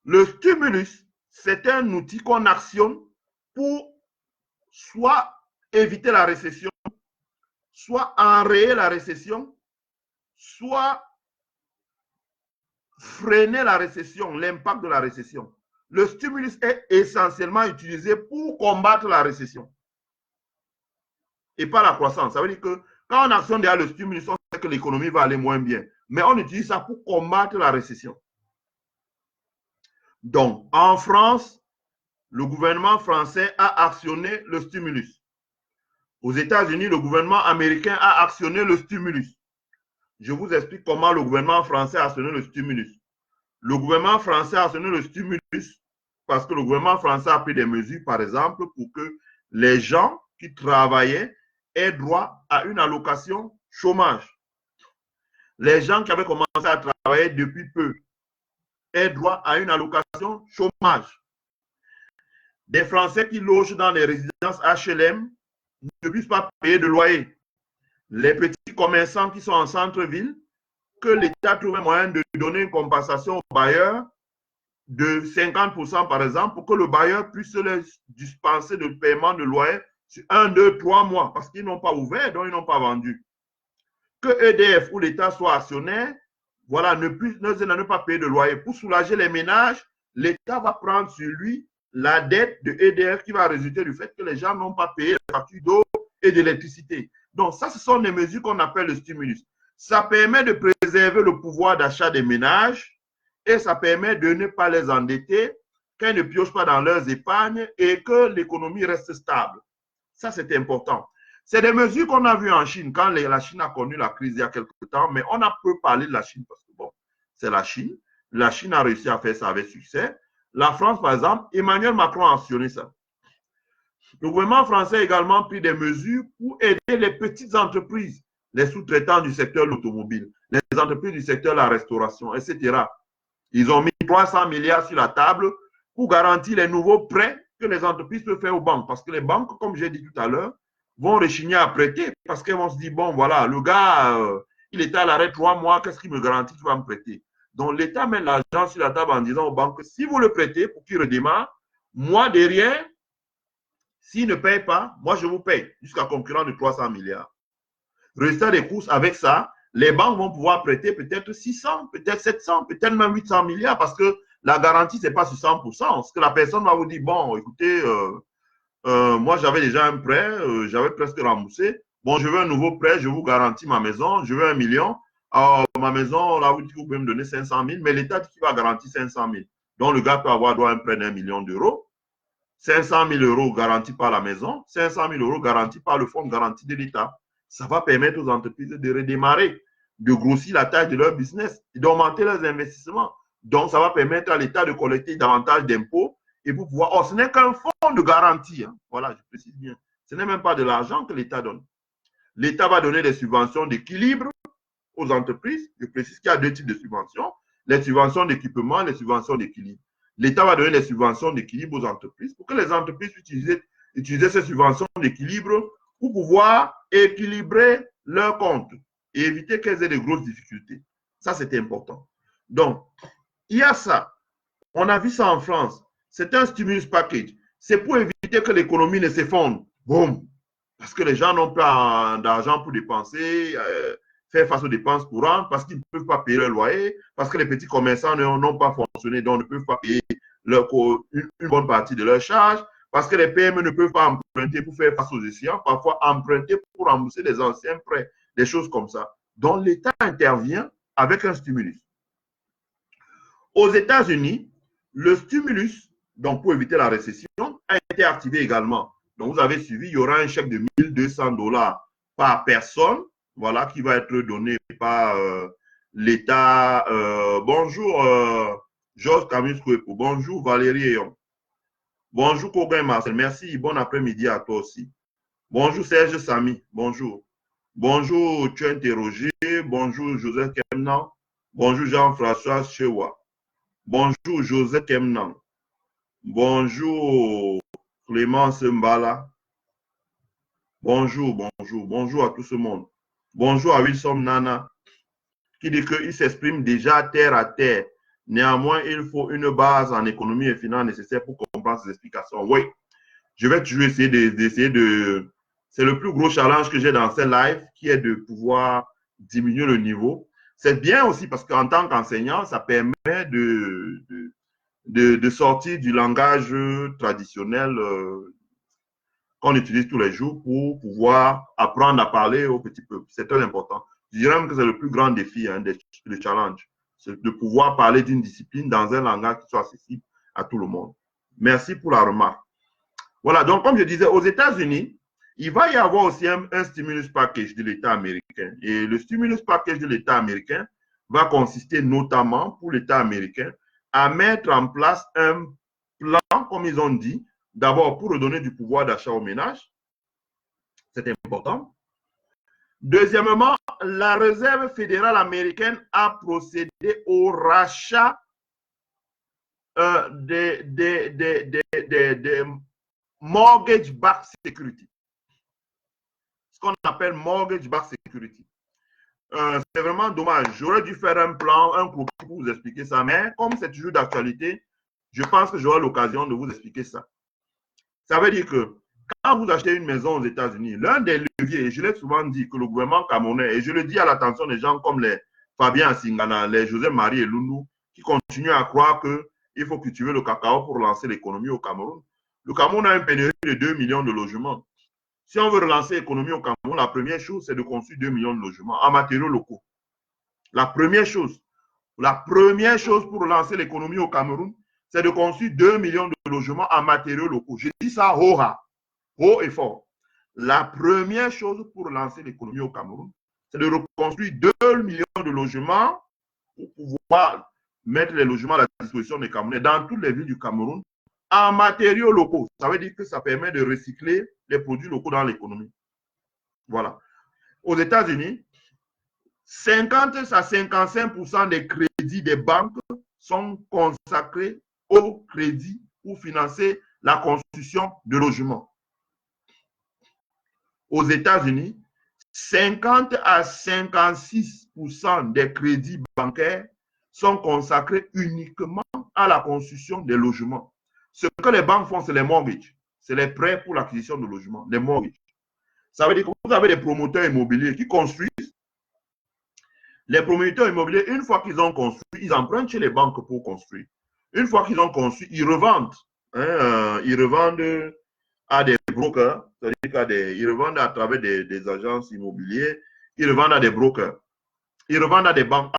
A: Le stimulus, c'est un outil qu'on actionne pour soit éviter la récession, soit enrayer la récession, soit freiner la récession, l'impact de la récession. Le stimulus est essentiellement utilisé pour combattre la récession et pas la croissance. Ça veut dire que quand on actionne derrière le stimulus, on sait que l'économie va aller moins bien. Mais on utilise ça pour combattre la récession. Donc, en France, le gouvernement français a actionné le stimulus. Aux États-Unis, le gouvernement américain a actionné le stimulus. Je vous explique comment le gouvernement français a actionné le stimulus. Le gouvernement français a actionné le stimulus parce que le gouvernement français a pris des mesures, par exemple, pour que les gens qui travaillaient aient droit à une allocation chômage. Les gens qui avaient commencé à travailler depuis peu aient droit à une allocation chômage. Des Français qui logent dans les résidences HLM ne puissent pas payer de loyer. Les petits commerçants qui sont en centre-ville, que l'État trouve un moyen de donner une compensation aux bailleurs de 50% par exemple, pour que le bailleur puisse les dispenser de paiement de loyer sur 1, 2, 3 mois, parce qu'ils n'ont pas ouvert, donc ils n'ont pas vendu. Que EDF ou l'État soit actionnaire, voilà, ne pas payer de loyer. Pour soulager les ménages, l'État va prendre sur lui la dette de EDF qui va résulter du fait que les gens n'ont pas payé la facture d'eau et d'électricité. Donc ça, ce sont des mesures qu'on appelle le stimulus. Ça permet de préserver le pouvoir d'achat des ménages et ça permet de ne pas les endetter, qu'elles ne piochent pas dans leurs épargnes et que l'économie reste stable. Ça, c'est important. C'est des mesures qu'on a vues en Chine quand la Chine a connu la crise il y a quelques temps, mais on a peu parlé de la Chine parce que bon, c'est la Chine. La Chine a réussi à faire ça avec succès. La France, par exemple, Emmanuel Macron a actionné ça. Le gouvernement français a également pris des mesures pour aider les petites entreprises, les sous-traitants du secteur de l'automobile, les entreprises du secteur de la restauration, etc. Ils ont mis 300 milliards sur la table pour garantir les nouveaux prêts que les entreprises peuvent faire aux banques. Parce que les banques, comme j'ai dit tout à l'heure, vont rechigner à prêter parce qu'elles vont se dire, bon, voilà, le gars, il était à l'arrêt 3 mois, qu'est-ce qu'il me garantit qu'il va me prêter? Donc, l'État met l'argent sur la table en disant aux banques, si vous le prêtez pour qu'il redémarre, moi, derrière, s'il ne paye pas, moi, je vous paye jusqu'à concurrent de 300 milliards. Résultat des courses, avec ça, les banques vont pouvoir prêter peut-être 600, peut-être 700, peut-être même 800 milliards parce que la garantie, ce n'est pas sur 100%. Parce que la personne va vous dire, bon, écoutez, moi, j'avais déjà un prêt, j'avais presque remboursé. Bon, je veux un nouveau prêt, je vous garantis ma maison, je veux 1 million. Alors, ma maison, là, vous dites que vous pouvez me donner 500 000, mais l'État dit qu'il va garantir 500 000. Donc, le gars peut avoir droit à un prêt d'1 million d'euros. 500 000 euros garantis par la maison, 500 000 euros garantis par le fonds de garantie de l'État. Ça va permettre aux entreprises de redémarrer, de grossir la taille de leur business, d'augmenter leurs investissements. Donc, ça va permettre à l'État de collecter davantage d'impôts et pour pouvoir. Oh, ce n'est qu'un fonds de garantie. Hein. Voilà, je précise bien. Ce n'est même pas de l'argent que l'État donne. L'État va donner des subventions d'équilibre aux entreprises. Je précise qu'il y a deux types de subventions. Les subventions d'équipement et les subventions d'équilibre. L'État va donner les subventions d'équilibre aux entreprises pour que les entreprises puissent utiliser ces subventions d'équilibre pour pouvoir équilibrer leurs comptes et éviter qu'elles aient de grosses difficultés. Ça, c'est important. Donc, il y a ça. On a vu ça en France. C'est un stimulus package. C'est pour éviter que l'économie ne s'effondre. Boum. Parce que les gens n'ont pas d'argent pour dépenser, faire face aux dépenses courantes, parce qu'ils ne peuvent pas payer leur loyer, parce que les petits commerçants n'ont pas fonctionné, donc ne peuvent pas payer une bonne partie de leurs charges, parce que les PME ne peuvent pas emprunter pour faire face aux échéances, parfois emprunter pour rembourser des anciens prêts, des choses comme ça. Donc l'État intervient avec un stimulus. Aux États-Unis, le stimulus, donc pour éviter la récession, a été activé également. Donc, vous avez suivi, il y aura un chèque de 1 200 $ par personne, voilà, qui va être donné par l'État. Bonjour, Georges Camus Kouepo. Bonjour, Valérie Eyon. Bonjour, Kogan Marcel. Merci. Bon après-midi à toi aussi. Bonjour, Serge Samy. Bonjour. Bonjour, Tuente Roger. Bonjour, Joseph Kemnan. Bonjour, Jean-François Chewa. Bonjour, Joseph Kemnan. Bonjour, Clémence Mbala. Bonjour, bonjour, bonjour à tout ce monde. Bonjour à Wilson Nana, qui dit qu'il s'exprime déjà terre à terre. Néanmoins, il faut une base en économie et finance nécessaire pour comprendre ces explications. Oui, je vais toujours essayer de... C'est le plus gros challenge que j'ai dans ces lives, qui est de pouvoir diminuer le niveau. C'est bien aussi parce qu'en tant qu'enseignant, ça permet de sortir du langage traditionnel qu'on utilise tous les jours pour pouvoir apprendre à parler au petit peuple. C'est très important. Je dirais même que c'est le plus grand défi, hein, le challenge. C'est de pouvoir parler d'une discipline dans un langage qui soit accessible à tout le monde. Merci pour la remarque. Voilà, donc comme je disais, aux États-Unis, il va y avoir aussi un stimulus package de l'État américain. Et le stimulus package de l'État américain va consister notamment pour l'État américain à mettre en place un plan, comme ils ont dit, d'abord pour redonner du pouvoir d'achat aux ménages. C'est important. Deuxièmement, la Réserve fédérale américaine a procédé au rachat des mortgage-backed security. Ce qu'on appelle mortgage-backed security. C'est vraiment dommage. J'aurais dû faire un plan, un cours pour vous expliquer ça, mais comme c'est toujours d'actualité, je pense que j'aurai l'occasion de vous expliquer ça. Ça veut dire que quand vous achetez une maison aux États-Unis, l'un des leviers, et je l'ai souvent dit, que le gouvernement camerounais, et je le dis à l'attention des gens comme les Fabien Asingana, les José Marie et Loulou, qui continuent à croire qu'il faut cultiver le cacao pour relancer l'économie au Cameroun. Le Cameroun a une pénurie de 2 millions de logements. Si on veut relancer l'économie au Cameroun, la première chose, c'est de construire 2 millions de logements en matériaux locaux. La première chose pour relancer l'économie au Cameroun, c'est de construire 2 millions de logements en matériaux locaux. Je dis ça haut et fort. La première chose pour relancer l'économie au Cameroun, c'est de reconstruire 2 millions de logements pour pouvoir mettre les logements à la disposition des Camerounais dans toutes les villes du Cameroun en matériaux locaux. Ça veut dire que ça permet de recycler les produits locaux dans l'économie. Voilà. Aux États-Unis, 50 à 55% des crédits des banques sont consacrés au crédit pour financer la construction de logements. Aux États-Unis, 50 à 56% des crédits bancaires sont consacrés uniquement à la construction des logements. Ce que les banques font, c'est les mortgages. C'est les prêts pour l'acquisition de logements, les mortgages. Ça veut dire que vous avez des promoteurs immobiliers qui construisent. Les promoteurs immobiliers, une fois qu'ils ont construit, ils empruntent chez les banques pour construire. Une fois qu'ils ont construit, ils revendent. Ils revendent à des brokers, c'est-à-dire ils revendent à travers des agences immobilières, ils revendent à des brokers, ils revendent à des banques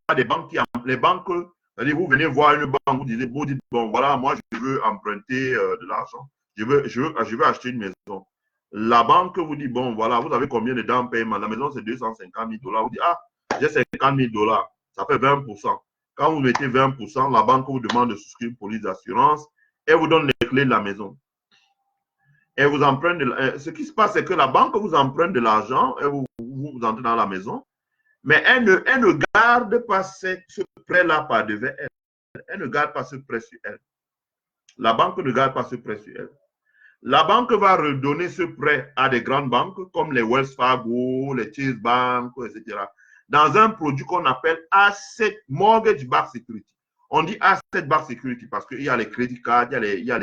A: qui, les banques, c'est-à-dire vous venez voir une banque, vous dites, bon voilà, moi je veux emprunter de l'argent, je veux acheter une maison. La banque vous dit, bon voilà, vous avez combien de down payment? La maison c'est 250 000 $. Vous dites, ah, j'ai 50 000 $, ça fait 20%. Quand vous mettez 20%, la banque vous demande de souscrire une police d'assurance et vous donne les clés de la maison. Et vous emprunte ce qui se passe, c'est que la banque vous emprunte de l'argent et vous entrez dans la maison, mais elle ne garde pas ce prêt-là par devant elle. Elle ne garde pas ce prêt sur elle. La banque ne garde pas ce prêt sur elle. La banque va redonner ce prêt à des grandes banques comme les Wells Fargo, les Chase Bank, etc. dans un produit qu'on appelle Asset Mortgage Backed Security. On dit Asset Backed Security parce qu'il y a les credit cards, il y a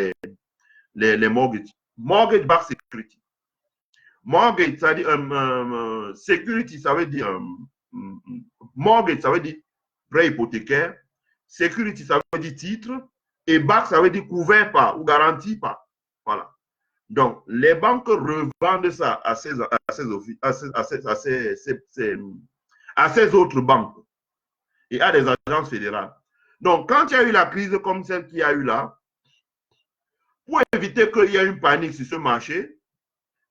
A: les mortgages. Mortgage Backed Security. Mortgage, ça veut dire security, ça veut dire mortgage, ça veut dire prêt hypothécaire. Security, ça veut dire titre. Et back, ça veut dire couvert par ou garanti par. Voilà. Donc, les banques revendent ça à ces autres banques et à des agences fédérales. Donc, quand il y a eu la crise comme celle qu'il y a eu là, pour éviter qu'il y ait une panique sur ce marché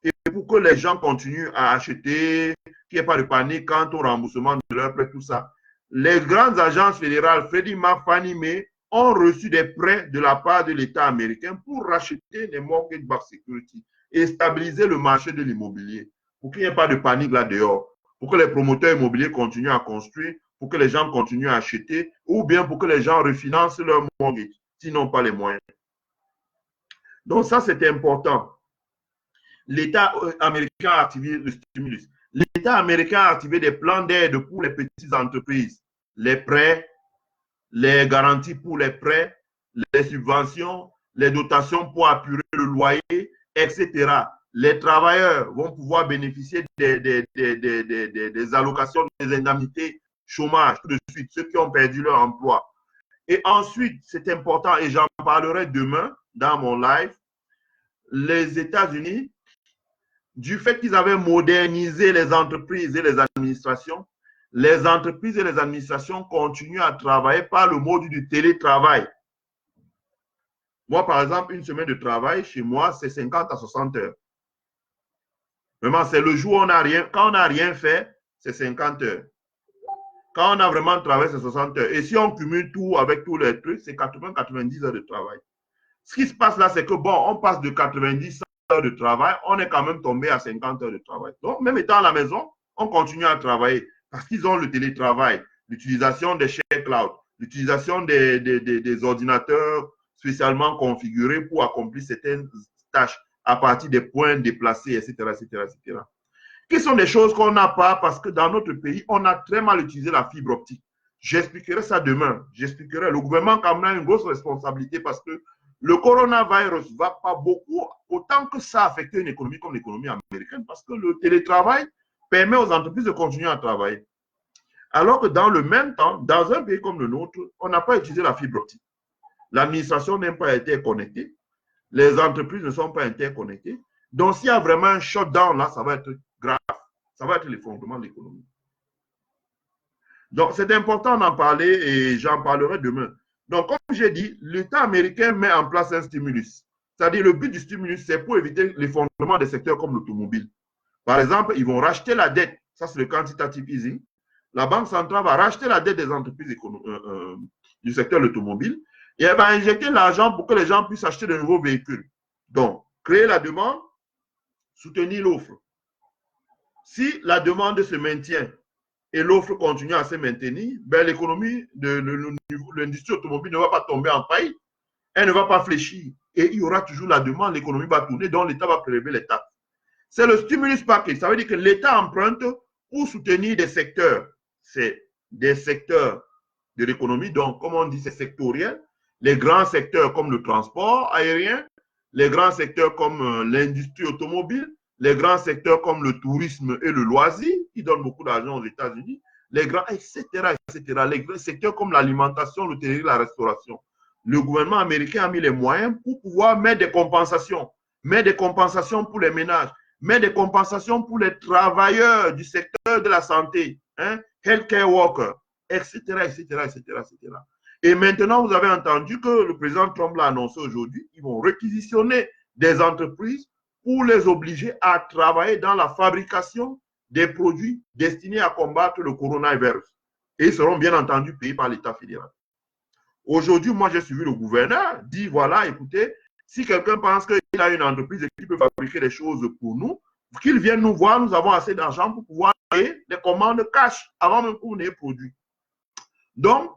A: et pour que les gens continuent à acheter, qu'il n'y ait pas de panique quant au remboursement de leurs prêts, tout ça, les grandes agences fédérales, Freddie Mac, Fannie Mae, ont reçu des prêts de la part de l'État américain pour racheter les mortgage backed security et stabiliser le marché de l'immobilier pour qu'il n'y ait pas de panique là dehors, pour que les promoteurs immobiliers continuent à construire, pour que les gens continuent à acheter ou bien pour que les gens refinancent leur mortgage s'ils n'ont pas les moyens. Donc ça, c'est important. L'État américain a activé le stimulus. L'État américain a activé des plans d'aide pour les petites entreprises, les prêts, les garanties pour les prêts, les subventions, les dotations pour apurer le loyer, etc. Les travailleurs vont pouvoir bénéficier des allocations, des indemnités chômage, tout de suite, ceux qui ont perdu leur emploi. Et ensuite, c'est important, et j'en parlerai demain dans mon live, les États-Unis, du fait qu'ils avaient modernisé les entreprises et les administrations, les entreprises et les administrations continuent à travailler par le mode du télétravail. Moi, par exemple, une semaine de travail, chez moi, c'est 50 à 60 heures. Vraiment, c'est le jour où on n'a rien, quand on n'a rien fait, c'est 50 heures. Quand on a vraiment travaillé, c'est 60 heures. Et si on cumule tout avec tous les trucs, c'est 80-90 heures de travail. Ce qui se passe là, c'est que bon, on passe de 90 heures de travail, on est quand même tombé à 50 heures de travail. Donc, même étant à la maison, on continue à travailler parce qu'ils ont le télétravail, l'utilisation des share cloud, l'utilisation des ordinateurs spécialement configurés pour accomplir certaines tâches à partir des points déplacés, etc., etc., etc. Qui sont des choses qu'on n'a pas parce que dans notre pays, on a très mal utilisé la fibre optique. J'expliquerai ça demain. J'expliquerai. Le gouvernement quand même a une grosse responsabilité parce que le coronavirus ne va pas beaucoup, autant que ça a affecté une économie comme l'économie américaine, parce que le télétravail permet aux entreprises de continuer à travailler. Alors que dans le même temps, dans un pays comme le nôtre, on n'a pas utilisé la fibre optique. L'administration n'a pas été connectée. Les entreprises ne sont pas interconnectées. Donc, s'il y a vraiment un shutdown, là, ça va être grave. Ça va être l'effondrement de l'économie. Donc, c'est important d'en parler et j'en parlerai demain. Donc, comme j'ai dit, l'État américain met en place un stimulus. C'est-à-dire, le but du stimulus, c'est pour éviter l'effondrement des secteurs comme l'automobile. Par exemple, ils vont racheter la dette. Ça, c'est le quantitative easing. La Banque centrale va racheter la dette des entreprises du secteur de l'automobile et elle va injecter l'argent pour que les gens puissent acheter de nouveaux véhicules. Donc, créer la demande, soutenir l'offre. Si la demande se maintient et l'offre continue à se maintenir, ben l'économie de l'industrie automobile ne va pas tomber en faillite, elle ne va pas fléchir et il y aura toujours la demande, l'économie va tourner, donc l'État va prélever les taxes. C'est le stimulus package, ça veut dire que l'État emprunte pour soutenir des secteurs. C'est des secteurs de l'économie, donc comme on dit, c'est sectoriel. Les grands secteurs comme le transport aérien, les grands secteurs comme l'industrie automobile, les grands secteurs comme le tourisme et le loisir, qui donnent beaucoup d'argent aux États-Unis, les grands, etc., etc., les grands secteurs comme l'alimentation, l'hôtellerie, la restauration. Le gouvernement américain a mis les moyens pour pouvoir mettre des compensations pour les ménages, mettre des compensations pour les travailleurs du secteur de la santé, hein, healthcare workers, etc., etc., etc., etc. Et maintenant, vous avez entendu que le président Trump l'a annoncé aujourd'hui, ils vont réquisitionner des entreprises pour les obliger à travailler dans la fabrication des produits destinés à combattre le coronavirus. Et ils seront bien entendu payés par l'État fédéral. Aujourd'hui, moi, j'ai suivi le gouverneur, dit voilà, écoutez, si quelqu'un pense qu'il a une entreprise et qu'il peut fabriquer des choses pour nous, qu'il vienne nous voir, nous avons assez d'argent pour pouvoir payer des commandes cash avant même qu'on ait produit. Donc,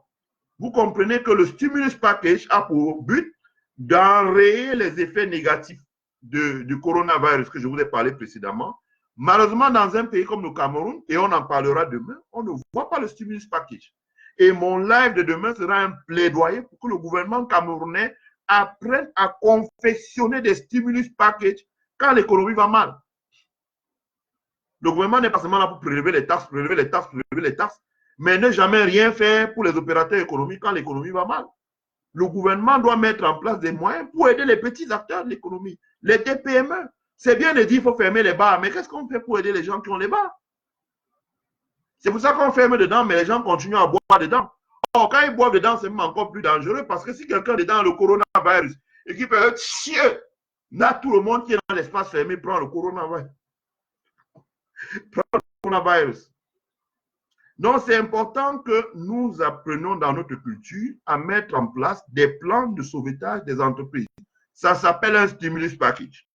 A: vous comprenez que le stimulus package a pour but d'enrayer les effets négatifs du coronavirus que je vous ai parlé précédemment. Malheureusement, dans un pays comme le Cameroun, et on en parlera demain, on ne voit pas le stimulus package. Et mon live de demain sera un plaidoyer pour que le gouvernement camerounais apprenne à confectionner des stimulus packages quand l'économie va mal. Le gouvernement n'est pas seulement là pour prélever les taxes, mais ne jamais rien faire pour les opérateurs économiques quand l'économie va mal. Le gouvernement doit mettre en place des moyens pour aider les petits acteurs de l'économie, les TPME. C'est bien de dire qu'il faut fermer les bars, mais qu'est-ce qu'on fait pour aider les gens qui ont les bars? C'est pour ça qu'on ferme dedans, mais les gens continuent à boire dedans. Or, quand ils boivent dedans, c'est même encore plus dangereux parce que si quelqu'un est dans le coronavirus et qui peut chier, là, tout le monde qui est dans l'espace fermé prend le coronavirus. Donc, c'est important que nous apprenions dans notre culture à mettre en place des plans de sauvetage des entreprises. Ça s'appelle un stimulus package.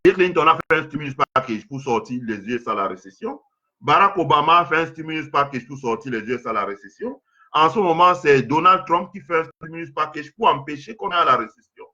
A: Bill Clinton a fait un stimulus package pour sortir les US à la récession. Barack Obama a fait un stimulus package pour sortir les US à la récession. En ce moment, c'est Donald Trump qui fait un stimulus package pour empêcher qu'on ait à la récession.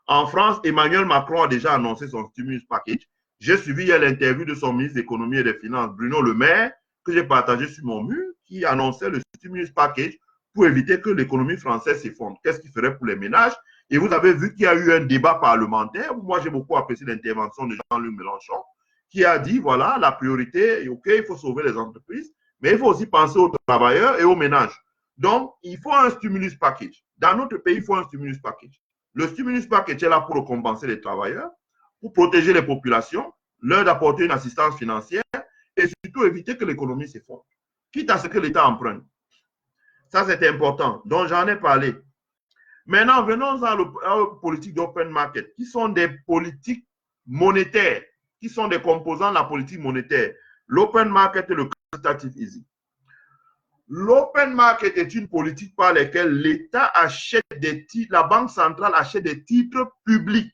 A: En France, Emmanuel Macron a déjà annoncé son stimulus package. J'ai suivi hier l'interview de son ministre de l'économie et des finances, Bruno Le Maire, que j'ai partagé sur mon mur, qui annonçait le stimulus package pour éviter que l'économie française s'effondre. Qu'est-ce qu'il ferait pour les ménages? Et vous avez vu qu'il y a eu un débat parlementaire. Moi, j'ai beaucoup apprécié l'intervention de Jean-Luc Mélenchon, qui a dit, voilà, la priorité, ok, il faut sauver les entreprises, mais il faut aussi penser aux travailleurs et aux ménages. Donc, il faut un stimulus package. Dans notre pays, il faut un stimulus package. Le stimulus package est là pour compenser les travailleurs, pour protéger les populations, leur apporter une assistance financière et surtout éviter que l'économie s'effondre, quitte à ce que l'État emprunte. Ça, c'est important. Donc, j'en ai parlé. Maintenant, venons à la politique d'open market, qui sont des politiques monétaires, qui sont des composants de la politique monétaire. L'open market et le quantitative easing. L'open market est une politique par laquelle l'État achète des titres, la Banque centrale achète des titres publics.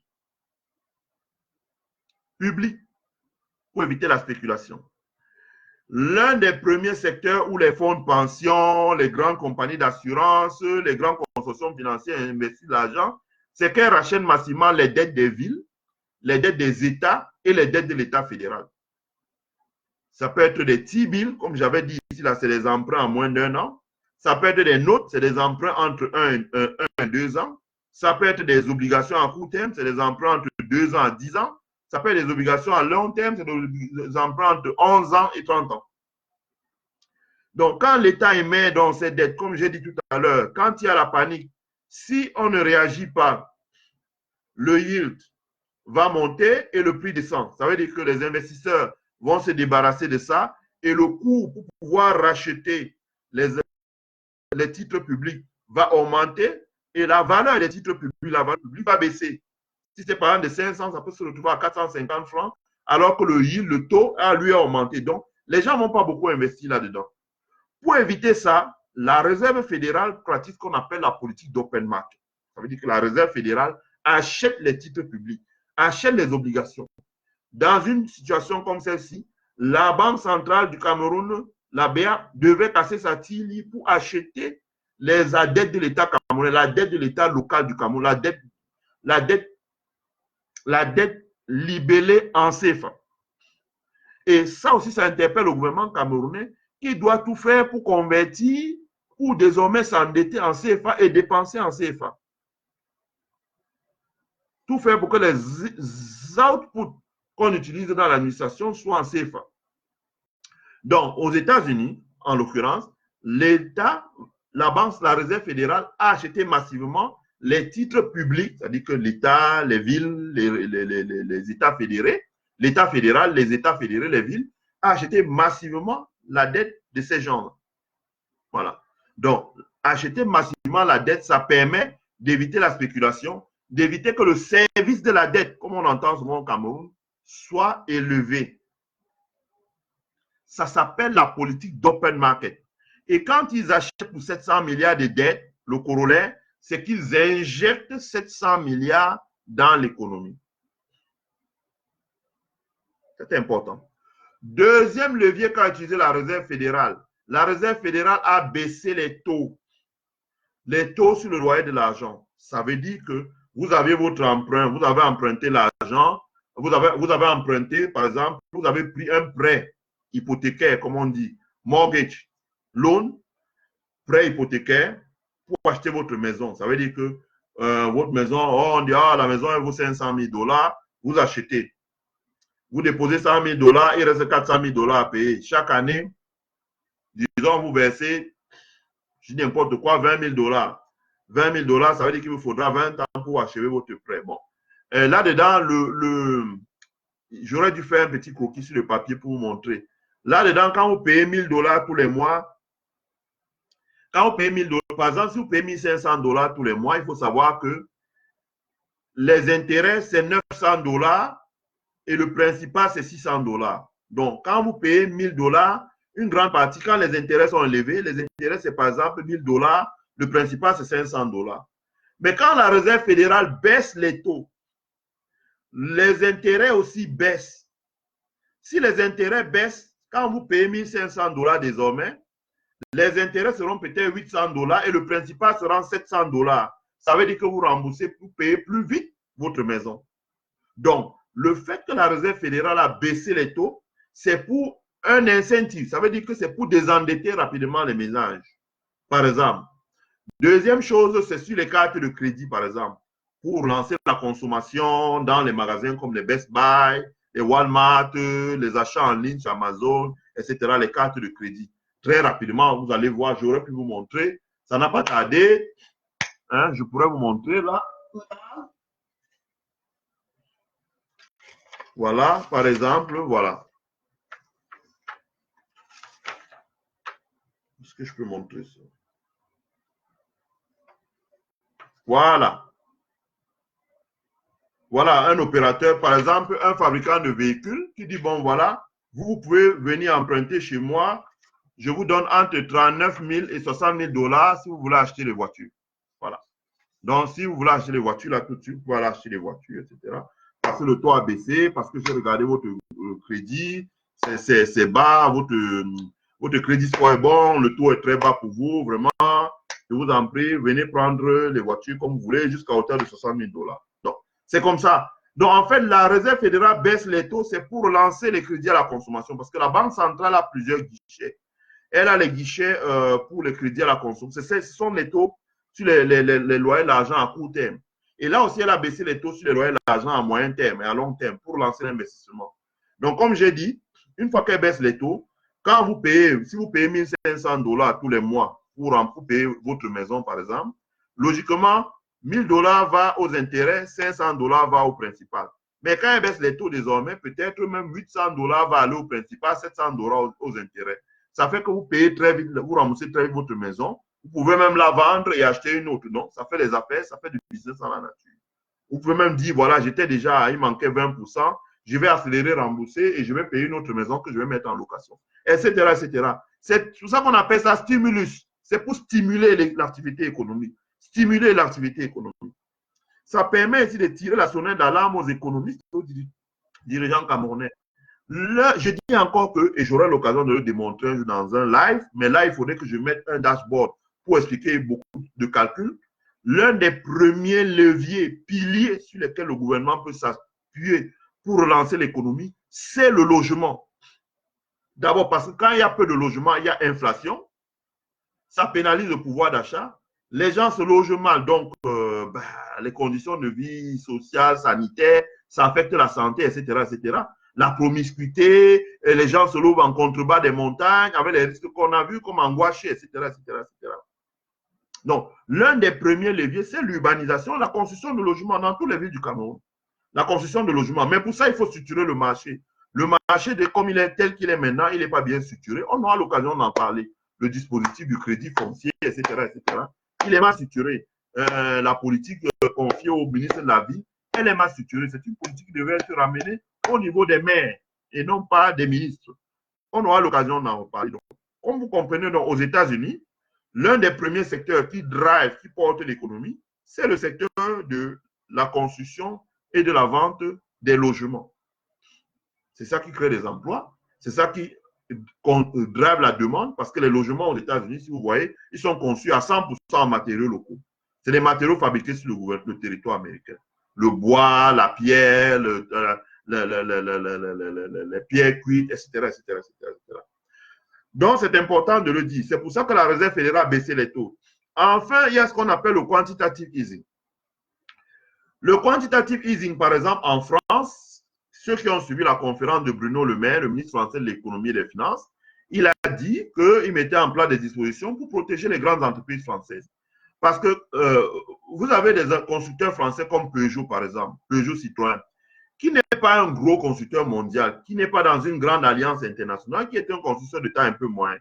A: Publics, pour éviter la spéculation. L'un des premiers secteurs où les fonds de pension, les grandes compagnies d'assurance, les grandes consortiums financiers investissent l'argent, c'est qu'elles rachètent massivement les dettes des villes, les dettes des États et les dettes de l'État fédéral. Ça peut être des T-bills, comme j'avais dit ici, là, c'est des emprunts en moins d'1 an. Ça peut être des notes, c'est des emprunts entre 1 et 2 ans. Ça peut être des obligations à court terme, c'est des emprunts entre 2 ans à 10 ans. Ça peut être des obligations à long terme, c'est des emprunts entre 11 ans et 30 ans. Donc, quand l'État émet dans ses dettes, comme j'ai dit tout à l'heure, quand il y a la panique, si on ne réagit pas, le yield va monter et le prix descend. Ça veut dire que les investisseurs vont se débarrasser de ça et le coût pour pouvoir racheter les titres publics va augmenter et la valeur des titres publics, la valeur publique va baisser. Si c'est par exemple de 500, ça peut se retrouver à 450 francs, alors que le yield, le taux, lui a augmenté. Donc, les gens ne vont pas beaucoup investir là-dedans. Pour éviter ça, la Réserve fédérale pratique ce qu'on appelle la politique d'open market. Ça veut dire que la Réserve fédérale achète les titres publics, achète les obligations. Dans une situation comme celle-ci, la Banque centrale du Cameroun, la BA, devait casser sa tille pour acheter les dettes de l'État camerounais, la dette de l'État local du Cameroun, la dette libellée en CFA. Et ça aussi, ça interpelle le gouvernement camerounais qui doit tout faire pour convertir, pour désormais s'endetter en CFA et dépenser en CFA. Tout faire pour que les outputs qu'on utilise dans l'administration soit en CFA. Donc, aux États-Unis, en l'occurrence, l'État, la Réserve fédérale a acheté massivement les titres publics, c'est-à-dire que l'État, les villes, les États fédérés, l'État fédéral, les États fédérés, les villes, a acheté massivement la dette de ces gens-là. Voilà. Donc, acheter massivement la dette, ça permet d'éviter la spéculation, d'éviter que le service de la dette, comme on entend souvent au Cameroun, soit élevé. Ça s'appelle la politique d'open market. Et quand ils achètent pour 700 milliards de dettes, le corollaire, c'est qu'ils injectent 700 milliards dans l'économie. C'est important. Deuxième levier qu'a utilisé la Réserve fédérale. La Réserve fédérale a baissé les taux. Les taux sur le loyer de l'argent. Ça veut dire que vous avez votre emprunt, vous avez emprunté l'argent, vous avez emprunté, par exemple, vous avez pris un prêt hypothécaire, comme on dit, mortgage, loan, prêt hypothécaire pour acheter votre maison. Ça veut dire que votre maison, on dit, la maison, elle vaut 500 000 $, vous achetez. Vous déposez 100 000 $, il reste 400 000 $ à payer. Chaque année, disons, vous versez, je dis n'importe quoi, 20 000 $. 20 000 $, ça veut dire qu'il vous faudra 20 ans pour achever votre prêt. Bon. Là-dedans, j'aurais dû faire un petit croquis sur le papier pour vous montrer. Là-dedans, quand vous payez 1 000 $ tous les mois, quand vous payez 1 000 $, par exemple, si vous payez 1 500 $ tous les mois, il faut savoir que les intérêts, c'est 900 $ et le principal, c'est 600 $. Donc, quand vous payez 1 000 $, une grande partie, quand les intérêts sont élevés, les intérêts, c'est par exemple 1 000 $, le principal, c'est 500 $. Mais quand la Réserve fédérale baisse les taux, les intérêts aussi baissent. Si les intérêts baissent, quand vous payez 1 500 $ désormais, les intérêts seront peut-être 800 $ et le principal sera 700 $. Ça veut dire que vous remboursez pour payer plus vite votre maison. Donc, le fait que la Réserve fédérale a baissé les taux, c'est pour un incentive. Ça veut dire que c'est pour désendetter rapidement les ménages, par exemple. Deuxième chose, c'est sur les cartes de crédit, par exemple, pour lancer la consommation dans les magasins comme les Best Buy, les Walmart, les achats en ligne sur Amazon, etc., les cartes de crédit. Très rapidement, vous allez voir, j'aurais pu vous montrer. Ça n'a pas tardé. Hein, je pourrais vous montrer là. Voilà, par exemple, voilà. Est-ce que je peux montrer ça? Voilà. Voilà, un opérateur, par exemple, un fabricant de véhicules qui dit, bon, voilà, vous pouvez venir emprunter chez moi. Je vous donne entre 39 000 et 60 000 $ si vous voulez acheter les voitures. Voilà. Donc, si vous voulez acheter les voitures, là, tout de suite, vous pouvez aller acheter les voitures, etc. Parce que le taux a baissé, parce que j'ai regardé votre crédit, c'est bas, votre crédit score est bon, le taux est très bas pour vous, vraiment. Je vous en prie, venez prendre les voitures comme vous voulez jusqu'à hauteur de 60 000 $. Donc, c'est comme ça. Donc, en fait, la Réserve fédérale baisse les taux, c'est pour lancer les crédits à la consommation parce que la Banque centrale a plusieurs guichets. Elle a les guichets pour les crédits à la consommation. Ce sont les taux sur les loyers d'argent à court terme. Et là aussi, elle a baissé les taux sur les loyers d'argent à moyen terme et à long terme pour lancer l'investissement. Donc, comme j'ai dit, une fois qu'elle baisse les taux, quand vous payez, si vous payez 1 500 $ tous les mois pour payer votre maison, par exemple, logiquement, 1 000 $ va aux intérêts, 500 $ va au principal. Mais quand elle baisse les taux désormais, peut-être même 800 $ va aller au principal, 700 $ aux intérêts. Ça fait que vous payez très vite, vous remboursez très vite votre maison. Vous pouvez même la vendre et acheter une autre. Donc, ça fait des affaires, ça fait du business en la nature. Vous pouvez même dire, voilà, j'étais déjà, il manquait 20%, je vais accélérer, rembourser et je vais payer une autre maison que je vais mettre en location, etc., etc. C'est pour ça qu'on appelle ça stimulus. C'est pour stimuler l'activité économique. Stimuler l'activité économique. Ça permet aussi de tirer la sonnette d'alarme aux économistes, aux dirigeants camerounais. Là, je dis encore que, et j'aurai l'occasion de le démontrer dans un live, mais là, il faudrait que je mette un dashboard pour expliquer beaucoup de calculs. L'un des premiers leviers, piliers sur lesquels le gouvernement peut s'appuyer pour relancer l'économie, c'est le logement. D'abord parce que quand il y a peu de logement, il y a inflation. Ça pénalise le pouvoir d'achat. Les gens se logent mal, donc les conditions de vie sociale, sanitaire ça affecte la santé, etc., etc. La promiscuité, les gens se louent en contrebas des montagnes, avec les risques qu'on a vus, comme Anguaché, etc., etc., etc. Donc, l'un des premiers leviers, c'est l'urbanisation, la construction de logements dans toutes les villes du Cameroun. La construction de logements. Mais pour ça, il faut structurer le marché. Le marché, comme il est tel qu'il est maintenant, il n'est pas bien structuré. On aura l'occasion d'en parler. Le dispositif du crédit foncier, etc., etc. Il est mal structuré. La politique confiée au ministre de la Ville, elle est mal structurée. C'est une politique qui devrait être ramenée au niveau des maires et non pas des ministres. On aura l'occasion d'en reparler. Donc, comme vous comprenez, donc, aux États-Unis, l'un des premiers secteurs qui drive, qui porte l'économie, c'est le secteur de la construction et de la vente des logements. C'est ça qui crée des emplois, c'est ça qui drive la demande, parce que les logements aux États-Unis, si vous voyez, ils sont conçus à 100% en matériaux locaux. C'est des matériaux fabriqués sur le territoire américain. Le bois, la pierre, les pierres cuites, etc., etc., etc., etc. Donc, c'est important de le dire. C'est pour ça que la Réserve fédérale a baissé les taux. Enfin, il y a ce qu'on appelle le quantitative easing. Le quantitative easing, par exemple, en France, ceux qui ont suivi la conférence de Bruno Le Maire, le ministre français de l'économie et des finances, il a dit qu'il mettait en place des dispositions pour protéger les grandes entreprises françaises. Parce que vous avez des constructeurs français comme Peugeot, par exemple, Peugeot Citroën, qui n'est pas un gros constructeur mondial, qui n'est pas dans une grande alliance internationale, qui est un constructeur de taille un peu moins,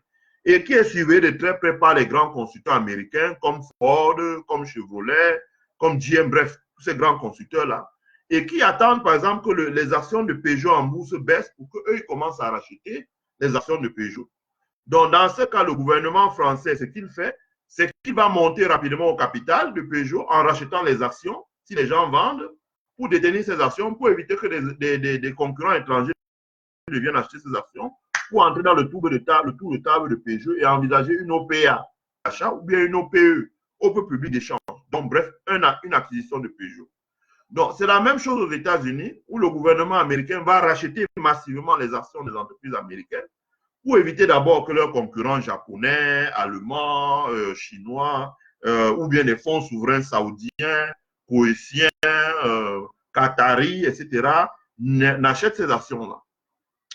A: et qui est suivi de très près par les grands constructeurs américains comme Ford, comme Chevrolet, comme GM, bref, tous ces grands constructeurs-là, et qui attendent, par exemple, que les actions de Peugeot en bourse baissent pour qu'eux commencent à racheter les actions de Peugeot. Donc, dans ce cas, le gouvernement français, ce qu'il fait, c'est qu'il va monter rapidement au capital de Peugeot en rachetant les actions, si les gens vendent, pour détenir ces actions, pour éviter que des concurrents étrangers viennent acheter ces actions, pour entrer dans le tour de table de Peugeot et envisager une OPA achat ou bien une OPE, Open Public d'échange. Donc, bref, une acquisition de Peugeot. Donc, c'est la même chose aux États-Unis, où le gouvernement américain va racheter massivement les actions des entreprises américaines pour éviter d'abord que leurs concurrents japonais, allemands, chinois, ou bien les fonds souverains saoudiens, koétiens, qataris, etc., n'achètent ces actions-là.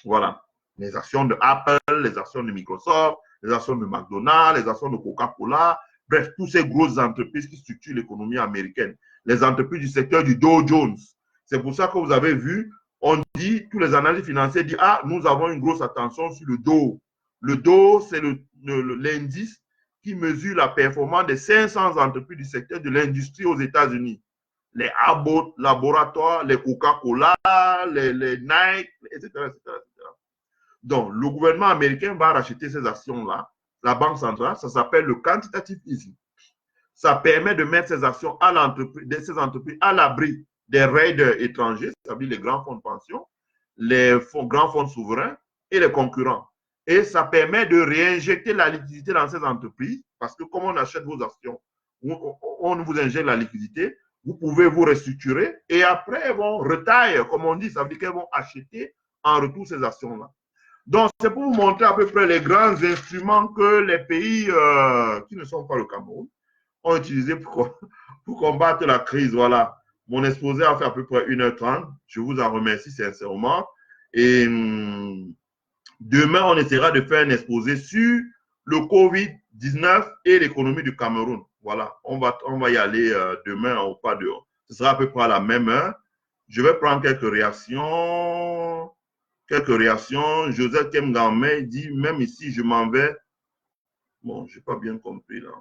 A: Voilà. Les actions de Apple, les actions de Microsoft, les actions de McDonald's, les actions de Coca-Cola, bref, toutes ces grosses entreprises qui structurent l'économie américaine. Les entreprises du secteur du Dow Jones. C'est pour ça que vous avez vu, on dit, tous les analystes financiers disent, ah, nous avons une grosse attention sur le Dow. Le Dow, c'est l'indice qui mesure la performance des 500 entreprises du secteur de l'industrie aux États-Unis. Les Abbott Laboratoires, les Coca-Cola, les Nike, etc., etc., etc. Donc, le gouvernement américain va racheter ces actions-là. La Banque centrale, ça s'appelle le quantitative easing. Ça permet de mettre ces actions ces entreprises à l'abri des raiders étrangers, c'est-à-dire les grands fonds de pension, les grands fonds souverains et les concurrents. Et ça permet de réinjecter la liquidité dans ces entreprises, parce que comme on achète vos actions, on vous injecte la liquidité, vous pouvez vous restructurer et après, elles vont retire, comme on dit, ça veut dire qu'elles vont acheter en retour ces actions-là. Donc, c'est pour vous montrer à peu près les grands instruments que les pays qui ne sont pas le Cameroun ont utilisés pour combattre la crise. Voilà. Mon exposé a fait à peu près 1h30. Je vous en remercie sincèrement. Et demain, on essaiera de faire un exposé sur le Covid-19 et l'économie du Cameroun. Voilà. On va y aller demain au pas dehors. Ce sera à peu près à la même heure. Je vais prendre quelques réactions. Joseph Kemgamé dit, même ici, je m'en vais. Bon, je n'ai pas bien compris là.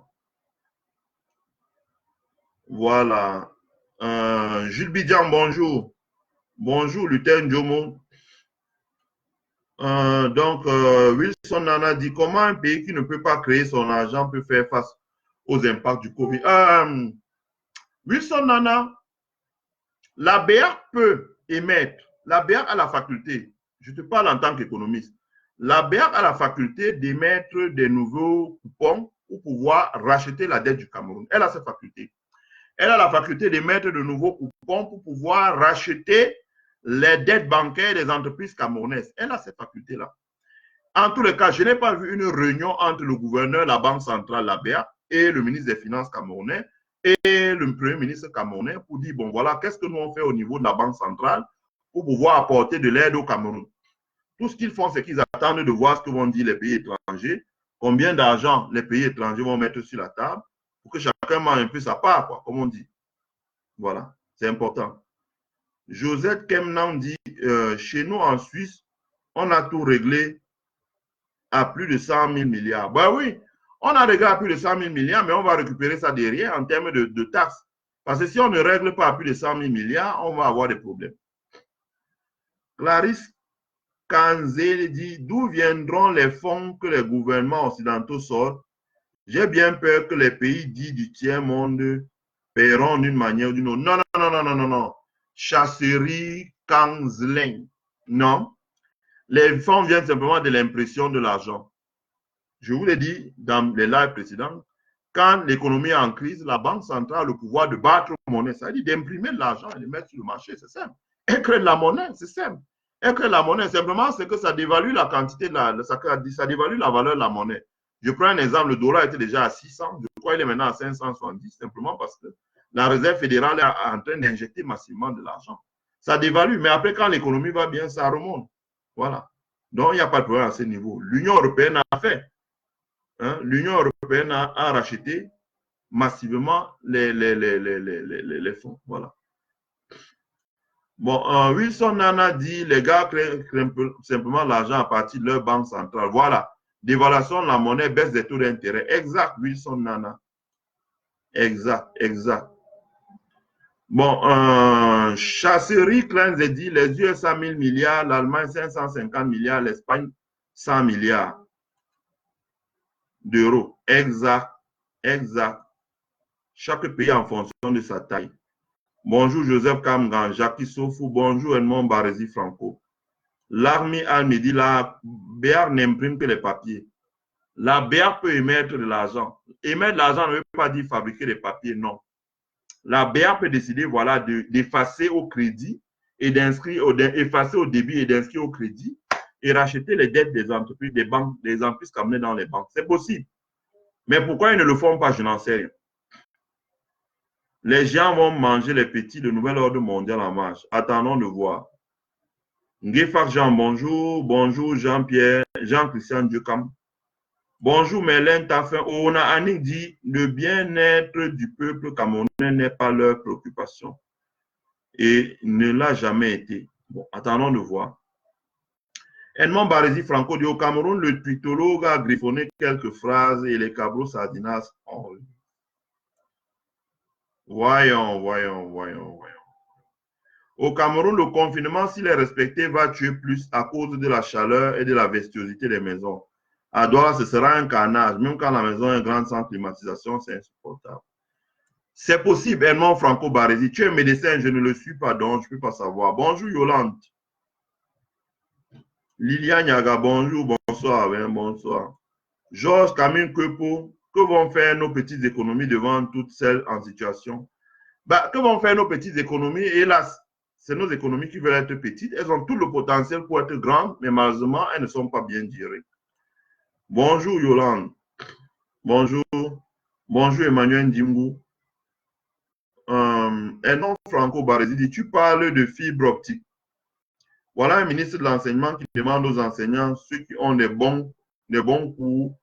A: Voilà. Jules Bidjan, bonjour. Bonjour, Lutin Djomo. Donc, Wilson Nana dit, comment un pays qui ne peut pas créer son argent peut faire face aux impacts du Covid? Wilson Nana, la BR peut émettre, la BR a la faculté, je te parle en tant qu'économiste, la BR a la faculté d'émettre des nouveaux coupons pour pouvoir racheter la dette du Cameroun. Elle a cette faculté. Elle a la faculté d'émettre de nouveaux coupons pour pouvoir racheter les dettes bancaires des entreprises camerounaises. Elle a cette faculté-là. En tous les cas, je n'ai pas vu une réunion entre le gouverneur, la Banque centrale, la BA, et le ministre des Finances camerounais et le Premier ministre camerounais pour dire, bon, voilà, qu'est-ce que nous on fait au niveau de la Banque centrale pour pouvoir apporter de l'aide au Cameroun. Tout ce qu'ils font, c'est qu'ils attendent de voir ce que vont dire les pays étrangers, combien d'argent les pays étrangers vont mettre sur la table pour que chacun mange un peu sa part, quoi, comme on dit. Voilà, c'est important. Josette Kemnan dit, chez nous en Suisse, on a tout réglé à plus de 100 000 milliards. Ben oui, on a réglé à plus de 100 000 milliards, mais on va récupérer ça derrière en termes de taxes. Parce que si on ne règle pas à plus de 100 000 milliards, on va avoir des problèmes. Clarisse Kanzé dit, d'où viendront les fonds que les gouvernements occidentaux sortent? J'ai bien peur que les pays dits du tiers-monde paieront d'une manière ou d'une autre. Non, non, non, non, non, non, non. Chasserie Kanzlin. Non. Les fonds viennent simplement de l'impression de l'argent. Je vous l'ai dit dans les lives précédents, quand l'économie est en crise, la Banque centrale a le pouvoir de battre monnaie, c'est-à-dire d'imprimer de l'argent et de le mettre sur le marché, c'est simple. Elle crée de la monnaie, c'est simple. Elle crée de la monnaie, simplement, c'est que ça dévalue la quantité, ça dévalue la valeur de la monnaie. Je prends un exemple, le dollar était déjà à 600, je crois qu'il est maintenant à 570, simplement parce que la Réserve fédérale est en train d'injecter massivement de l'argent. Ça dévalue, mais après, quand l'économie va bien, ça remonte. Voilà. Donc, il n'y a pas de problème à ce niveau. L'Union européenne a fait. Hein, l'Union européenne a racheté massivement les fonds. Voilà. Bon, Wilson Nana dit, les gars créent simplement l'argent à partir de leur banque centrale. Voilà. Dévaluation de la monnaie, baisse des taux d'intérêt. Exact, Wilson Nana. Exact, exact. Bon, Chasserie Klein dit, les USA 1000 milliards, l'Allemagne 550 milliards, l'Espagne 100 milliards d'euros. Exact, exact. Chaque pays en fonction de sa taille. Bonjour Joseph Kamgan, Jacques Sofou, bonjour Edmond Barési Franco. L'armée Al-Medi, la BR n'imprime que les papiers. La BR peut émettre de l'argent. Émettre de l'argent ne veut pas dire fabriquer des papiers, non. La BR peut décider, voilà, d'effacer au crédit et effacer au débit et d'inscrire au crédit et racheter les dettes des entreprises, des banques, des entreprises qu'amener dans les banques. C'est possible. Mais pourquoi ils ne le font pas, je n'en sais rien. Les gens vont manger les petits de nouvel ordre mondial en marche. Attendons de voir. Ngefak Jean, bonjour. Bonjour Jean-Pierre, Jean-Christian Dieucam. Bonjour Mélène Taffin. Ona Annick dit, le bien-être du peuple camerounais n'est pas leur préoccupation. Et ne l'a jamais été. Bon, attendons de voir. Edmond Barési Franco dit, au Cameroun, le twittologue a griffonné quelques phrases et les cabros sardinas ont... Voyons. Au Cameroun, le confinement, s'il est respecté, va tuer plus à cause de la chaleur et de la vestuosité des maisons. À Douala, ce sera un carnage. Même quand la maison est grande sans climatisation, c'est insupportable. C'est possible, Edmond Franco Barési. Tu es médecin, je ne le suis pas, donc je ne peux pas savoir. Bonjour Yolande. Liliane Yaga, bonjour, bonsoir. Hein, bonsoir. Georges Camille Kepo, que vont faire nos petites économies devant toutes celles en situation? Que vont faire nos petites économies? Hélas, c'est nos économies qui veulent être petites. Elles ont tout le potentiel pour être grandes, mais malheureusement, elles ne sont pas bien gérées. Bonjour Yolande. Bonjour. Bonjour Emmanuel Ndimbu. Edmond Franco Barési dit, tu parles de fibre optique. Voilà un ministre de l'enseignement qui demande aux enseignants, ceux qui ont des bons cours,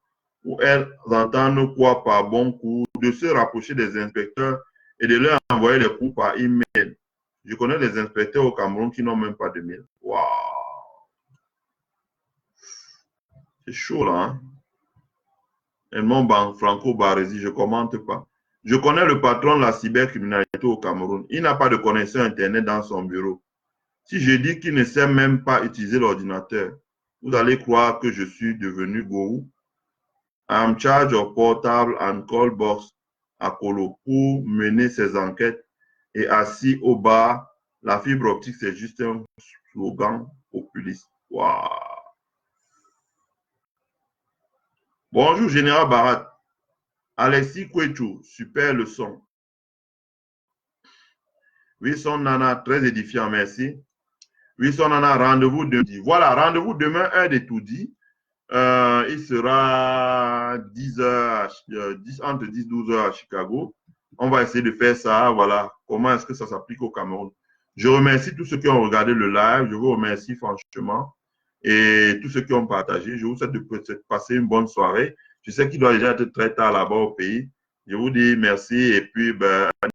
A: ou elles entendent quoi par bon cours, de se rapprocher des inspecteurs et de leur envoyer les cours par email. Je connais des inspecteurs au Cameroun qui n'ont même pas de mail. Waouh! C'est chaud là. Hein? Edmond Franco Barési, je ne commente pas. Je connais le patron de la cybercriminalité au Cameroun. Il n'a pas de connexion Internet dans son bureau. Si je dis qu'il ne sait même pas utiliser l'ordinateur, vous allez croire que je suis devenu gourou. I'm charge of portable and call box à Kolo pour mener ses enquêtes et assis au bar. La fibre optique, c'est juste un slogan populiste. Wow. Bonjour, Général Barat. Alexis Kouetou, super leçon. Wilson Nana, très édifiant, merci. Wilson Nana, rendez-vous demain. Voilà, rendez-vous demain, heure de tout dit. Il sera 10h, entre 10 et 12h à Chicago. On va essayer de faire ça. Voilà. Comment est-ce que ça s'applique au Cameroun? Je remercie tous ceux qui ont regardé le live. Je vous remercie franchement. Et tous ceux qui ont partagé. Je vous souhaite de passer une bonne soirée. Je sais qu'il doit déjà être très tard là-bas au pays. Je vous dis merci et puis ben,